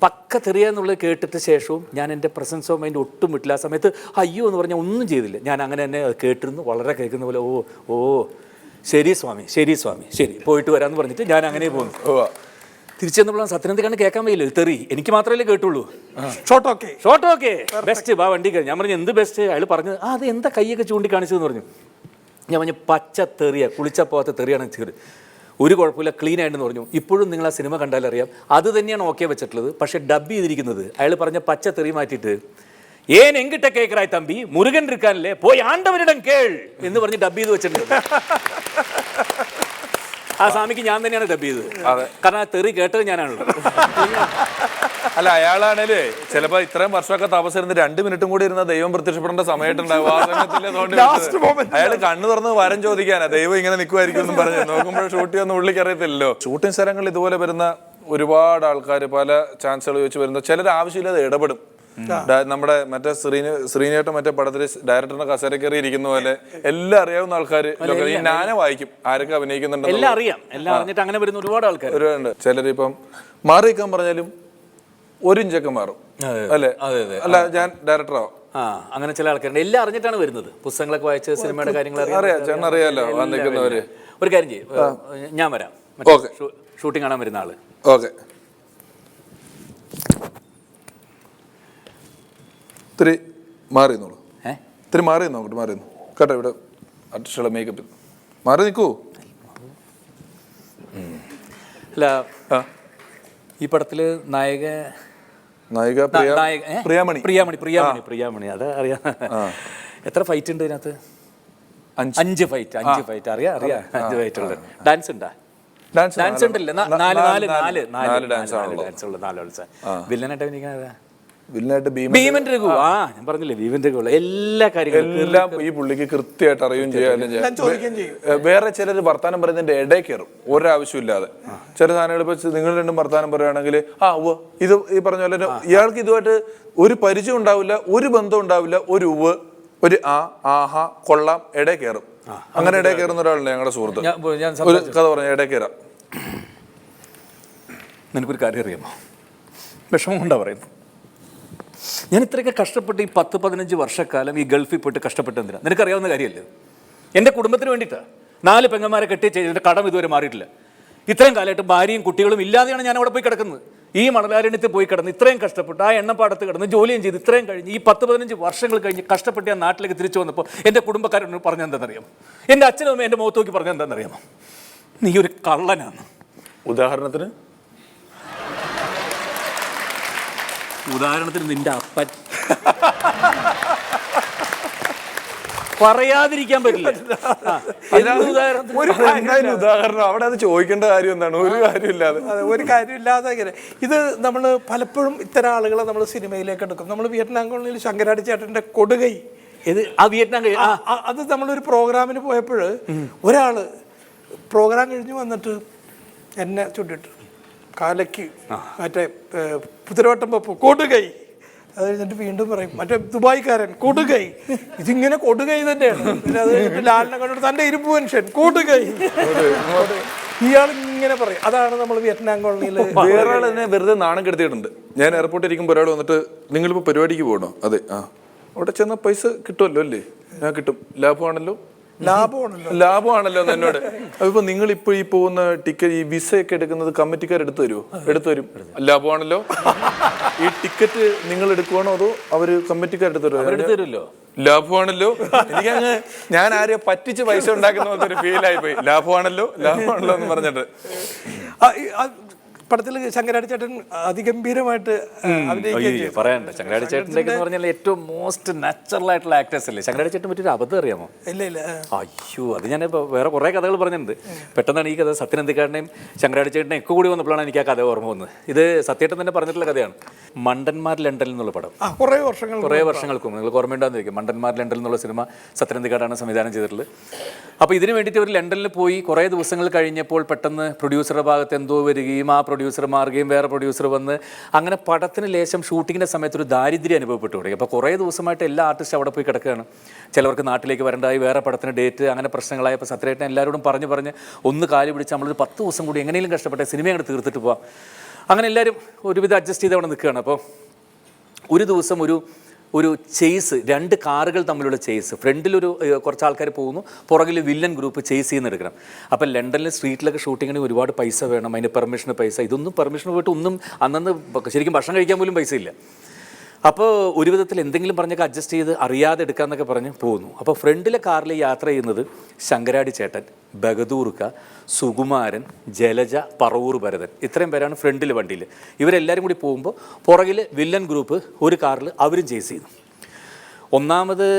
പക്ക തെറിയാന്നുള്ളത് കേട്ടിട്ട് ശേഷവും ഞാൻ എൻ്റെ പ്രസൻസ് ഓഫ് മൈൻഡ് ഒട്ടും വിട്ടില്ല. ആ സമയത്ത് അയ്യോ എന്ന് പറഞ്ഞാൽ ഒന്നും ചെയ്തില്ല. ഞാൻ അങ്ങനെ തന്നെ കേട്ടിരുന്നു, വളരെ കേൾക്കുന്ന പോലെ ഓ ശരി സ്വാമി ശരി പോയിട്ട് വരാമെന്ന് പറഞ്ഞിട്ട് ഞാൻ അങ്ങനെ പോകുന്നു. തിരിച്ചു വന്നപ്പോഴാണ് സത്യൻ അന്തിക്കാടിന് കേൾക്കാൻ വയ്യല്ലോ തെറി. എനിക്ക് മാത്രമല്ലേ കേട്ടുള്ളൂ. ഷോട്ട് ഓക്കെ ബെസ്റ്റ് വാ വണ്ടി കഴിഞ്ഞു. ഞാൻ പറഞ്ഞു എന്ത് ബെസ്റ്റ്? അയാൾ പറഞ്ഞത് അത് എന്താ കൈയൊക്കെ ചൂണ്ടിക്കാണിച്ചതെന്ന് പറഞ്ഞു. ഞാൻ പറഞ്ഞു പച്ച തെറിയ, കുളിച്ചാൽ പോകാത്ത തെറിയാണ് ചെയ്തത്. ഒരു കുഴപ്പമില്ല, ക്ലീൻ ആയിട്ടെന്ന് പറഞ്ഞു. ഇപ്പോഴും നിങ്ങൾ ആ സിനിമ കണ്ടാലറിയാം, അത് തന്നെയാണ് ഓക്കെ വെച്ചിട്ടുള്ളത്. പക്ഷെ ഡബ് ചെയ്തിരിക്കുന്നത് അയാൾ പറഞ്ഞ പച്ച തെറി മാറ്റിയിട്ട് ഏൻ എങ്കിട്ട കേക്കറായി തമ്പി മുരുകൻ ഇരിക്കാനല്ലേ പോയി ആണ്ടവരിടം കേൾ എന്ന് പറഞ്ഞ് ഡബ് ചെയ്ത് വെച്ചിട്ടുണ്ട്. ആ സ്വാമിക്ക് ഞാൻ തന്നെയാണ് ഡബ് ചെയ്തത്. കാരണം ആ തെറി കേട്ടത് ഞാനാണല്ലോ. അല്ല, അയാളാണേലേ ചിലപ്പോ ഇത്രയും വർഷമൊക്കെ തപസ്സിരുന്ന് 2 മിനിറ്റും കൂടി ഇരുന്ന ദൈവം പ്രത്യക്ഷപ്പെടേണ്ട സമയത്തുണ്ടാവും. ആ സമയത്തില്ലേ അയാൾ കണ്ണു തുറന്ന് വരം ചോദിക്കാനാ, ദൈവം ഇങ്ങനെ നിൽക്കുമായിരിക്കും എന്നും പറഞ്ഞു നോക്കുമ്പോൾ ഷൂട്ട് ചെയ്യുന്ന ഉള്ളിക്ക് അറിയത്തില്ലല്ലോ. ഷൂട്ടിംഗ് സ്ഥലങ്ങളിൽ ഇതുപോലെ വരുന്ന ഒരുപാട് ആൾക്കാർ പല ചാൻസുകൾ വെച്ച് വരുന്ന ചിലർ ആവശ്യമില്ലാതെ ഇടപെടും. നമ്മുടെ മറ്റേ ശ്രീനേട്ടൻ മറ്റേ പടത്തില് ഡയറക്ടറിന്റെ കസേര കയറി ഇരിക്കുന്ന പോലെ എല്ലാം അറിയാവുന്ന ആൾക്കാർ ഞാന വായിക്കും ആരൊക്കെ അഭിനയിക്കുന്നുണ്ട്, എല്ലാം അറിയാം, എല്ലാം അറിഞ്ഞിട്ട് അങ്ങനെ വരുന്ന ഒരുപാട് ആൾക്കാർ ഒരുപാടുണ്ട്. ചിലരിപ്പം മാറിയിരിക്കാൻ പറഞ്ഞാലും 1 ഇഞ്ചൊക്കെ മാറും അല്ലേ? അല്ല, ഞാൻ ഡയറക്ടറാവും. അങ്ങനെ ചില ആൾക്കാരുണ്ട്. എല്ലാം അറിഞ്ഞിട്ടാണ് വരുന്നത്. പുസ്തകങ്ങളൊക്കെ വായിച്ച് സിനിമയുടെ കാര്യങ്ങൾ അറിയാം, അറിയാലോ വന്നിരിക്കുന്നവര്. ഒരു കാര്യം ചെയ്യും, ഞാൻ വരാം ഷൂട്ടിംഗ് കാണാൻ വരുന്ന ആള്. ഓക്കെ, ഇത്തിരി മാറിയെന്നോളൂ. ഇത്തിരി മാറിയെന്നോ, അങ്ങോട്ട് മാറിയെന്നു കേട്ടോ. ഇവിടെ ആർട്ടിസ്റ്റുള്ള മേക്കപ്പ് മാറി നിൽക്കൂ. അല്ല, ഈ പടത്തില് നായിക പ്രിയാമണി. അത് അറിയാം. എത്ര ഫൈറ്റ് ഉണ്ട് ഇതിനകത്ത്? 5 ഫൈറ്റ്. 5 ഫൈറ്റ് അറിയാം. 5 ഫൈറ്റ് ഉണ്ട്. ഡാൻസ് ഉണ്ടാ? ഡാൻസ് ഉണ്ടല്ലേ? 4 ഡാൻസ് ഉള്ള 4 ഡാൻസ്. വില്ലനായിട്ട് അഭിനയിക്കുന്നത് വില്ലനായിട്ട് ഭീമൻ രഘു. ഞാൻ പറഞ്ഞില്ലേ, ഭീമൻ രഘു. എല്ലാ കാര്യങ്ങളും എല്ലാം ഈ പുള്ളിക്ക് കൃത്യമായിട്ട് അറിയുകയും ചെയ്യാനും. വേറെ ചിലർ വർത്താനം പറയുന്നതിന്റെ ഇടയിൽ കയറും ഒരാവശ്യമില്ലാതെ. ചില സാധനങ്ങൾ ഇപ്പൊ നിങ്ങൾ രണ്ടും വർത്താനം പറയുകയാണെങ്കിൽ ഇത് ഈ പറഞ്ഞ പോലെ ഇയാൾക്ക് ഇതുമായിട്ട് ഒരു പരിചയം ഉണ്ടാവില്ല, ഒരു ബന്ധം ഉണ്ടാവില്ല. ഒരു ഒരു ആഹാ കൊള്ളാം ഇടയിൽ കയറും. അങ്ങനെ ഇടയിൽ കയറുന്ന ഒരാളുണ്ട് ഞങ്ങളുടെ സുഹൃത്ത്. ഒരു കഥ പറഞ്ഞ ഇടയിൽ കയറാം. നിനക്കൊരു കാര്യം അറിയാമോ? വിഷമം കൊണ്ടാ പറയുന്നു. ഞാൻ ഇത്രയൊക്കെ കഷ്ടപ്പെട്ട് ഈ 10-15 വർഷക്കാലം ഈ ഗൾഫിൽ പോയിട്ട് കഷ്ടപ്പെട്ടെന്തിനാ? നിനക്കറിയാവുന്ന കാര്യമല്ലേ? എൻ്റെ കുടുംബത്തിന് വേണ്ടിയിട്ടാണ്. 4 പെങ്ങന്മാരെ കെട്ടി ചെയ്തിട്ട് കടം ഇതുവരെ മാറിയിട്ടില്ല. ഇത്രയും കാലമായിട്ട് ഭാര്യയും കുട്ടികളും ഇല്ലാതെയാണ് ഞാൻ അവിടെ പോയി കിടക്കുന്നത്. ഈ മണലാരണ്യത്തിൽ പോയി കിടന്ന് ഇത്രയും കഷ്ടപ്പെട്ട് ആ എണ്ണപ്പാടത്ത് കിടന്ന് ജോലിയും ചെയ്ത് ഇത്രയും കഴിഞ്ഞ് ഈ 10-15 വർഷങ്ങൾ കഴിഞ്ഞ് കഷ്ടപ്പെട്ട് ഞാൻ നാട്ടിലേക്ക് തിരിച്ചു വന്നപ്പോൾ എൻ്റെ കുടുംബക്കാരോട് പറഞ്ഞെന്താണെന്നറിയാമോ? എൻ്റെ അച്ഛനും അമ്മ എൻ്റെ മുഖത്ത് നോക്കി പറഞ്ഞെന്താണെന്നറിയാമോ? നീ ഒരു കള്ളനാണ്. ഉദാഹരണത്തിന് നിന്റെ അപ്പൻ. പറയാതിരിക്കാൻ പറ്റില്ല. ഉദാഹരണം അവിടെ അത് ചോദിക്കേണ്ട കാര്യം എന്താണ്? ഒരു കാര്യമില്ലാതെ ഒരു കാര്യമില്ലാതെ ഇങ്ങനെ ഇത് നമ്മൾ പലപ്പോഴും ഇത്തരം ആളുകളെ നമ്മൾ സിനിമയിലേക്ക് എടുക്കും. നമ്മൾ വിയറ്റ്നാം കോളനിയിൽ ശങ്കരാടി ചേട്ടൻ്റെ കൊടുകൈ അത് നമ്മളൊരു പ്രോഗ്രാമിന് പോയപ്പോൾ ഒരാള് പ്രോഗ്രാം കഴിഞ്ഞ് വന്നിട്ട് എന്നെ ചുട്ടിട്ട് കാലയ്ക്ക് മറ്റേ കുതിരവട്ടം പപ്പു കൊടുകൈ. അത് കഴിഞ്ഞിട്ട് വീണ്ടും പറയും മറ്റേ ദുബായിക്കാരൻ കൊടുകൈ. ഇതിങ്ങനെ കൊടുകൈ തന്നെയാണ്. പിന്നെ അത് കഴിഞ്ഞിട്ട് ലാലിനെ കണ്ടിട്ട് തൻ്റെ ഇരുമ്പ് മനുഷ്യൻ കൊടുകൈ. ഇയാൾ ഇങ്ങനെ പറയും. അതാണ് നമ്മൾ വിയറ്റ്നാം കോളനിയിൽ. വേറെ ആൾ എന്നെ വെറുതെ നാണം കെടുത്തിയിട്ടുണ്ട്. ഞാൻ എയർപോർട്ടിൽ ഇരിക്കുമ്പോൾ ഒരാൾ വന്നിട്ട് നിങ്ങളിപ്പോൾ പരിപാടിക്ക് പോകണോ? അതെ. അവിടെ ചെന്നാൽ പൈസ കിട്ടുമല്ലോ അല്ലേ? ഞാൻ കിട്ടും. ലാഭമാണല്ലോ എന്നോട്. അപ്പൊ നിങ്ങൾ ഇപ്പൊ ഈ പോകുന്ന ടിക്കറ്റ് ഈ വിസ ഒക്കെ എടുക്കുന്നത് കമ്മിറ്റിക്കാർ എടുത്തു തരും. ലാഭമാണല്ലോ. ഈ ടിക്കറ്റ് നിങ്ങൾ എടുക്കുവാണോ അതോ അവര് കമ്മിറ്റിക്കാർ എടുത്തു തരുമല്ലോ? ലാഭമാണല്ലോ. എനിക്കങ്ങ് ഞാൻ ആരെയോ പറ്റിച്ച് പൈസ ഉണ്ടാക്കുന്ന പോലത്തെ ഒരു ഫീൽ ആയി പോയി. ലാഭമാണല്ലോ എന്ന് പറഞ്ഞിട്ട്. പടത്തിൽ ശങ്കരാടി ചേട്ടൻ അതിഗംഭീരമായിട്ട് പറയണ്ട. ശങ്കരാടി ചേട്ടൻ്റെ പറഞ്ഞാൽ ഏറ്റവും മോസ്റ്റ് നാച്ചുറൽ ആയിട്ടുള്ള ആക്ടേഴ്സ് അല്ലേ? ശങ്കരാടി ചേട്ടൻ പറ്റിയൊരു അബദ്ധം അറിയാമോ? ഇല്ല. അയ്യോ, അത് ഞാനിപ്പോൾ വേറെ കുറേ കഥകൾ പറഞ്ഞിട്ടുണ്ട്. പെട്ടെന്നാണ് ഈ കഥ സത്യനന്ദിക്കാരനെയും ശങ്കരാടി ചേട്ടനെയും ഒക്കെ കൂടി വന്നപ്പോഴാണ് എനിക്ക് ആ കഥ ഓർമ്മ വന്നത്. ഇത് സത്യേട്ടൻ തന്നെ പറഞ്ഞിട്ടുള്ള കഥയാണ്. മണ്ടന്മാർ ലണ്ടനിൽ എന്നുള്ള പടം കുറേ വർഷങ്ങൾക്ക് മുമ്പ് നിങ്ങൾക്ക് ഓർമ്മയുണ്ടാകുന്നിരിക്കും. മണ്ടന്മാർ ലണ്ടനിൽ എന്നുള്ള സിനിമ സത്യനന്ദിക്കാരാണ് സംവിധാനം ചെയ്തിട്ടുള്ളത്. അപ്പോൾ ഇതിന് വേണ്ടിയിട്ട് അവർ ലണ്ടനിൽ പോയി കുറേ ദിവസങ്ങൾ കഴിഞ്ഞപ്പോൾ പെട്ടെന്ന് പ്രൊഡ്യൂസറുടെ ഭാഗത്ത് എന്തോ വരികയും ആ പ്രൊഡ്യൂസർ മാറുകയും വേറെ പ്രൊഡ്യൂസർ വന്ന് അങ്ങനെ പടത്തിന് ലേശം ഷൂട്ടിങ്ങിൻ്റെ സമയത്ത് ഒരു ദാരിദ്ര്യം അനുഭവപ്പെട്ടു തുടങ്ങി. അപ്പോൾ കുറേ ദിവസമായിട്ട് എല്ലാ ആർട്ടിസ്റ്റും അവിടെ പോയി കിടക്കുകയാണ്. ചിലവർക്ക് നാട്ടിലേക്ക് വരണ്ടായി, വേറെ പടത്തിന് ഡേറ്റ്, അങ്ങനെ പ്രശ്നങ്ങളായപ്പോൾ സത്യേട്ടൻ എല്ലാവരോടും പറഞ്ഞ് ഒന്ന് കാല് പിടിച്ച് നമ്മളൊരു 10 ദിവസം കൂടി എങ്ങനെയും കഷ്ടപ്പെട്ടെ സിനിമ അങ്ങോട്ട് തീർത്തിട്ട് പോവാം. അങ്ങനെ എല്ലാവരും ഒരുവിധം അഡ്ജസ്റ്റ് ചെയ്ത് അവിടെ നിൽക്കുകയാണ്. അപ്പോൾ ഒരു ദിവസം ഒരു ചേസ്, 2 കാറുകൾ തമ്മിലുള്ള ചേസ്. ഫ്രണ്ടിലൊരു കുറച്ച് ആൾക്കാർ പോകുന്നു, പുറകിൽ വില്ലൻ ഗ്രൂപ്പ് ചേസ് ചെയ്യുന്നെടുക്കണം. അപ്പം ലണ്ടനിലെ സ്ട്രീറ്റിലൊക്കെ ഷൂട്ടിങ്ങിന് ഒരുപാട് പൈസ വേണം, അതിന് പെർമിഷന് പൈസ. ഇതൊന്നും പെർമിഷൻ പോയിട്ട് ഒന്നും അന്നന്ന് ശരിക്കും ഭക്ഷണം കഴിക്കാൻ പോലും പൈസ ഇല്ല. അപ്പോൾ ഒരു വിധത്തിൽ എന്തെങ്കിലും പറഞ്ഞൊക്കെ അഡ്ജസ്റ്റ് ചെയ്ത് അറിയാതെ എടുക്കാമെന്നൊക്കെ പറഞ്ഞ് പോകുന്നു. അപ്പോൾ ഫ്രണ്ടിലെ കാറിൽ യാത്ര ചെയ്യുന്നത് ശങ്കരാടി ചേട്ടൻ, ബഹദൂർക്ക, സുകുമാരൻ, ജലജ, പറവൂർ ഭരതൻ, ഇത്രയും പേരാണ് ഫ്രണ്ടിൽ വണ്ടിയിൽ. ഇവരെല്ലാവരും കൂടി പോകുമ്പോൾ പുറകിൽ വില്ലൻ ഗ്രൂപ്പ് ഒരു കാറിൽ അവരും ചേസ് ചെയ്യുന്നു. ഒന്നാമത്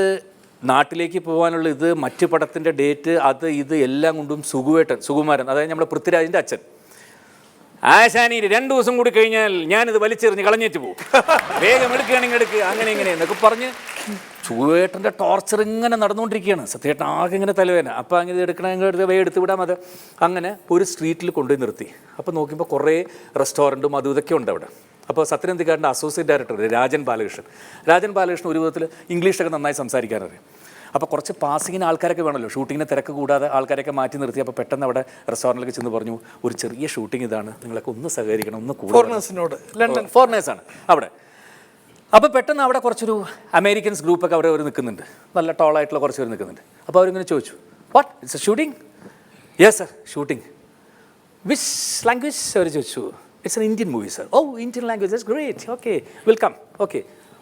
നാട്ടിലേക്ക് പോകാനുള്ള ഇത് മറ്റു പടത്തിൻ്റെ ഡേറ്റ് അത് ഇത് എല്ലാം കൊണ്ടും സുകുമാരൻ അതായത് നമ്മുടെ പൃഥ്വിരാജിൻ്റെ അച്ഛൻ ആശാനി 2 ദിവസം കൂടി കഴിഞ്ഞാൽ ഞാനിത് വലിച്ചെറിഞ്ഞ് കളഞ്ഞേറ്റ് പോകും, വേഗം എടുക്കുകയാണെങ്കിൽ എടുക്കുക, അങ്ങനെ ഇങ്ങനെ എന്നൊക്കെ പറഞ്ഞ് സുകുവേട്ടൻ്റെ ടോർച്ചർ ഇങ്ങനെ നടന്നുകൊണ്ടിരിക്കുകയാണ്. സത്യേട്ടൻ ആകെ ഇങ്ങനെ തലവേന. അപ്പോൾ അങ്ങനെ എടുക്കണമെങ്കിൽ എടുത്ത് വേഗം എടുത്ത് വിടാം. അത് അങ്ങനെ ഒരു സ്ട്രീറ്റിൽ കൊണ്ടുപോയി നിർത്തി. അപ്പോൾ നോക്കുമ്പോൾ കുറേ റെസ്റ്റോറൻറ്റും അതും ഇതൊക്കെ ഉണ്ട് അവിടെ. അപ്പോൾ സത്യനന്ദിക്കാരൻ്റെ അസോസിയേറ്റ് ഡയറക്ടർ രാജൻ ബാലകൃഷ്ണൻ ഒരു വിധത്തിൽ ഇംഗ്ലീഷൊക്കെ നന്നായി സംസാരിക്കാനറിയാം. അപ്പോൾ കുറച്ച് പാസിങ്ങിന് ആൾക്കാരൊക്കെ വേണമല്ലോ, ഷൂട്ടിങ്ങിന് തിരക്ക് കൂടാതെ ആൾക്കാരൊക്കെ മാറ്റി നിർത്തി. അപ്പോൾ പെട്ടെന്ന് അവിടെ റെസ്റ്റോറൻറ്റിലേക്ക് ചെന്ന് പറഞ്ഞു, ഒരു ചെറിയ ഷൂട്ടിംഗ് ഇതാണ്, നിങ്ങളൊക്കെ ഒന്ന് സഹകരിക്കണം, ഒന്ന് കൂടുതൽ ഫോറിനേഴ്സാണ് അവിടെ. അപ്പോൾ പെട്ടെന്ന് അവിടെ കുറച്ചൊരു അമേരിക്കൻസ് ഗ്രൂപ്പൊക്കെ അവിടെ നിൽക്കുന്നുണ്ട്, നല്ല ടോളായിട്ടുള്ള കുറച്ച് പേര് നിൽക്കുന്നുണ്ട്. അപ്പോൾ അവരിങ്ങനെ ചോദിച്ചു, what it's a shooting? Yes sir, shooting. Which language? അവർ ചോദിച്ചു. It's an Indian movie sir. Oh, Indian language, that's great, okay, welcome, okay,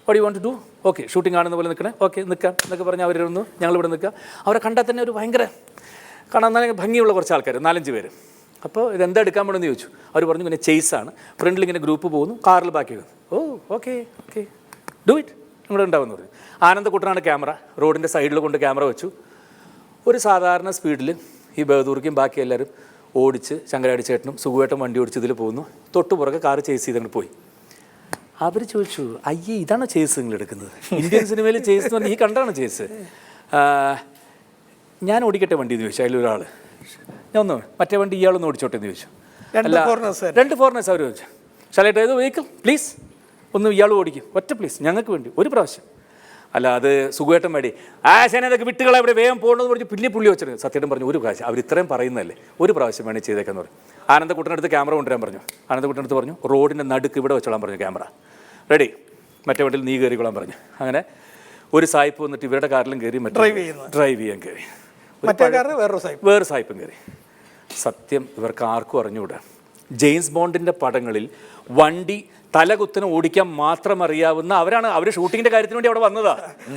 what you want to do? Okay, shooting കാണുന്ന പോലെ നിൽക്കണേ, ഓക്കെ നിൽക്കാം എന്നൊക്കെ പറഞ്ഞ് അവരിരുന്നു. ഞങ്ങളിവിടെ നിൽക്കാം. അവരെ കണ്ടാൽ തന്നെ ഒരു ഭയങ്കര കാണാൻ നല്ല ഭംഗിയുള്ള കുറച്ച് ആൾക്കാർ, 4-5 പേര്. അപ്പോൾ ഇതെന്താ എടുക്കാൻ വേണമെന്ന് ചോദിച്ചു. അവർ പറഞ്ഞു ഇങ്ങനെ ചേസാണ്, ഫ്രണ്ടിൽ ഇങ്ങനെ ഗ്രൂപ്പ് പോകുന്നു, കാറിൽ ബാക്കി വന്നു. ഓ ഓക്കെ ഓക്കെ, ഡു ഇറ്റ്, ഇവിടെ ഉണ്ടാവുമെന്ന് പറഞ്ഞു. ആനന്ദക്കുട്ടനാണ് ക്യാമറ, റോഡിൻ്റെ സൈഡിൽ കൊണ്ട് ക്യാമറ വെച്ചു. ഒരു സാധാരണ സ്പീഡിൽ ഈ ബഹദൂർക്കും ബാക്കി എല്ലാവരും ഓടിച്ച്, ശങ്കരാടി ചേട്ടനും സുഖുവേട്ടൻ വണ്ടി ഓടിച്ച് ഇതിൽ പോകുന്നു. തൊട്ടു പുറകെ കാറ് ചേസ് ചെയ്തങ്ങോട്ട് പോയി. അവർ ചോദിച്ചു, അയ്യേ ഇതാണോ ചേസ് നിങ്ങൾ എടുക്കുന്നത്? ഇന്ത്യൻ സിനിമയിൽ ചേസ് എന്ന് പറഞ്ഞാൽ ഈ കണ്ടാണ് ചേസ്. ഞാൻ ഓടിക്കട്ടെ വണ്ടി എന്ന് ചോദിച്ചു. അതിലൊരാൾ, ഞാൻ ഒന്ന് മറ്റേ വണ്ടി ഇയാളൊന്ന് ഓടിച്ചോട്ടെ എന്ന് ചോദിച്ചു. അല്ല, 2 ഫോറിനേഴ്സ് അവർ ചോദിച്ചു. ഷാലേട്ട് ഏത് വെഹിക്കിൾ പ്ലീസ്, ഒന്ന് ഇയാൾ ഓടിക്കും, ഒറ്റ പ്ലീസ്, ഞങ്ങൾക്ക് വേണ്ടി ഒരു പ്രാവശ്യം. അല്ല അത് സുഖമായിട്ടും വേണ്ടി അതൊക്കെ വിട്ടുകളെ ഇവിടെ വേഗം പോകണമെന്ന് പറഞ്ഞ് പുള്ളി വെച്ചിരുന്നു. സത്യേട്ടൻ പറഞ്ഞു, ഒരു പ്രാവശ്യം, അവർ ഇത്രയും പറയുന്നതല്ലേ, ഒരു പ്രാവശ്യം വേണേൽ ചെയ്തേക്കെന്ന് പറഞ്ഞു. ആനന്ദക്കുട്ടനടുത്ത് ക്യാമറ കൊണ്ടുവരാൻ പറഞ്ഞു. ആനന്ദക്കുട്ടനടുത്ത് പറഞ്ഞു, റോഡിൻ്റെ നടുക്ക് ഇവിടെ വെച്ചോളാൻ പറഞ്ഞു ക്യാമറ. റെഡി, മറ്റേ വണ്ടിയിൽ നീ കയറിക്കൊള്ളാൻ പറഞ്ഞു. അങ്ങനെ ഒരു സായിപ്പ് വന്നിട്ട് ഇവരുടെ കാറിലും കയറി, ഡ്രൈവ് ചെയ്യാൻ കയറി, വേറെ സായിപ്പും കയറി. സത്യം ഇവർക്ക് ആർക്കും അറിഞ്ഞുകൂടാ. ജെയിംസ് ബോണ്ടിൻ്റെ പടങ്ങളിൽ വണ്ടി തലകുത്തനെ ഓടിക്കാൻ മാത്രം അറിയാവുന്ന അവരാണ്. അവർ ഷൂട്ടിങ്ങിന്റെ കാര്യത്തിന് വേണ്ടി അവിടെ വന്നതാ.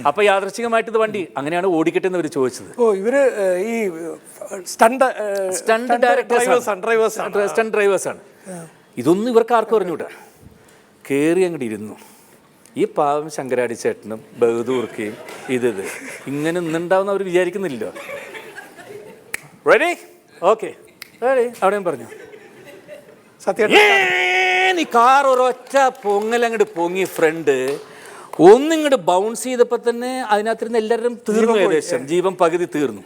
അപ്പൊ യാദൃശ്ചികമായിട്ട് ഇത് വണ്ടി അങ്ങനെയാണ് ഓടിക്കട്ടെ എന്ന് അവർ ചോദിച്ചത്. ഓ, ഇവര് ഈ സ്റ്റണ്ട് ഡ്രൈവേഴ്സാണ്. ഇതൊന്നും ഇവർക്ക് ആർക്കും അറിഞ്ഞൂടാ. കയറി അങ്ങോട്ട് ഇരുന്നു. ഈ പാവം ശങ്കരാടി ചേട്ടനും ബഹദൂർക്കയും ഇത് ഇങ്ങനെ നിന്നുണ്ടാവുന്ന അവർ വിചാരിക്കുന്നില്ലല്ലോ. റെഡി, ഓക്കെ, റെഡി, അവിടെയും പറഞ്ഞു. നീ കാർ ഒരൊറ്റ പൊങ്ങലങ്ങോട്ട് പൊങ്ങി, ഫ്രണ്ട് ഒന്നിങ്ങോട്ട് ബൗൺസ് ചെയ്തപ്പോൾ തന്നെ അതിനകത്തിരുന്ന് എല്ലാവരും തീർന്നു, ഏകദേശം ജീവൻ പകുതി തീർന്നു.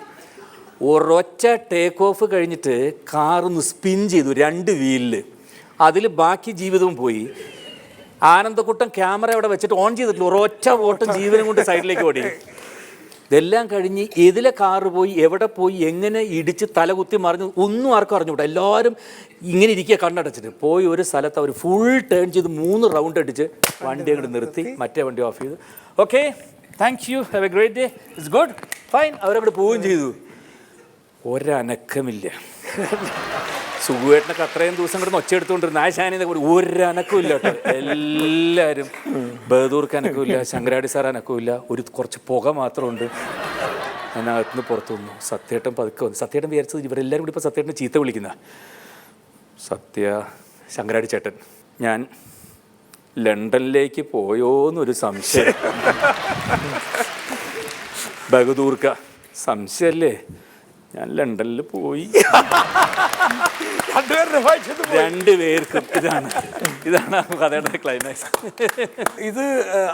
ഒരൊറ്റ ടേക്ക് ഓഫ് കഴിഞ്ഞിട്ട് കാറൊന്ന് സ്പിൻ ചെയ്തു 2 വീലിൽ. അതിൽ ബാക്കി ജീവിതവും പോയി. ആനന്ദക്കുട്ടൻ ക്യാമറ അവിടെ വെച്ചിട്ട് ഓൺ ചെയ്തിട്ടില്ല, ഒരൊറ്റ ഓട്ടം ജീവനും കൊണ്ട് സൈഡിലേക്ക് ഓടി. ഇതെല്ലാം കഴിഞ്ഞ് ഇതിലെ കാറ് പോയി, എവിടെ പോയി, എങ്ങനെ ഇടിച്ച് തലകുത്തി മറിഞ്ഞു ഒന്നും ആർക്കും അറിഞ്ഞുകൂടാ. എല്ലാവരും ഇങ്ങനെ ഇരിക്കുക കണ്ണടച്ചിട്ട്. പോയി ഒരു സ്ഥലത്ത് അവർ ഫുൾ ടേൺ ചെയ്ത് 3 റൗണ്ട് അടിച്ച് വണ്ടി അങ്ങോട്ട് നിർത്തി, മറ്റേ വണ്ടി ഓഫ് ചെയ്തു. Okay, thank you, have A great day, it's good, fine. അവരവിടെ പോവുകയും ചെയ്തു. ഒരനക്കമില്ല. സുഖുവേട്ടനൊക്കെ അത്രയും ദിവസം കിടന്ന് ഒച്ചയെടുത്തുകൊണ്ടിരുന്ന ആശാനിന്നൊക്കെ കൂടി ഒരനക്കമില്ല കേട്ടോ. എല്ലാവരും ബഹദൂർക്ക് അനക്കമില്ല, ശങ്കരാടി സാർ അനക്കമില്ല. കുറച്ച് പുക മാത്രമുണ്ട്. അതിനകത്തുനിന്ന് പുറത്തു വന്നു. സത്യേട്ടൻ പതുക്കെ വന്നു. സത്യേട്ടൻ വിചാരിച്ചത് ഇവരെല്ലാവരും കൂടി ഇപ്പോൾ സത്യേട്ടനെ ചീത്ത വിളിക്കുന്ന. ശങ്കരാടി ചേട്ടൻ, ഞാൻ ലണ്ടനിലേക്ക് പോയോന്നൊരു സംശയം. ബഹദൂർക്ക, സംശയല്ലേ? ഞാൻ ലണ്ടനിൽ പോയി. 2 പേർക്കും ഇതാണ് കഥയുടെ ക്ലൈമാക്സ്. ഇത്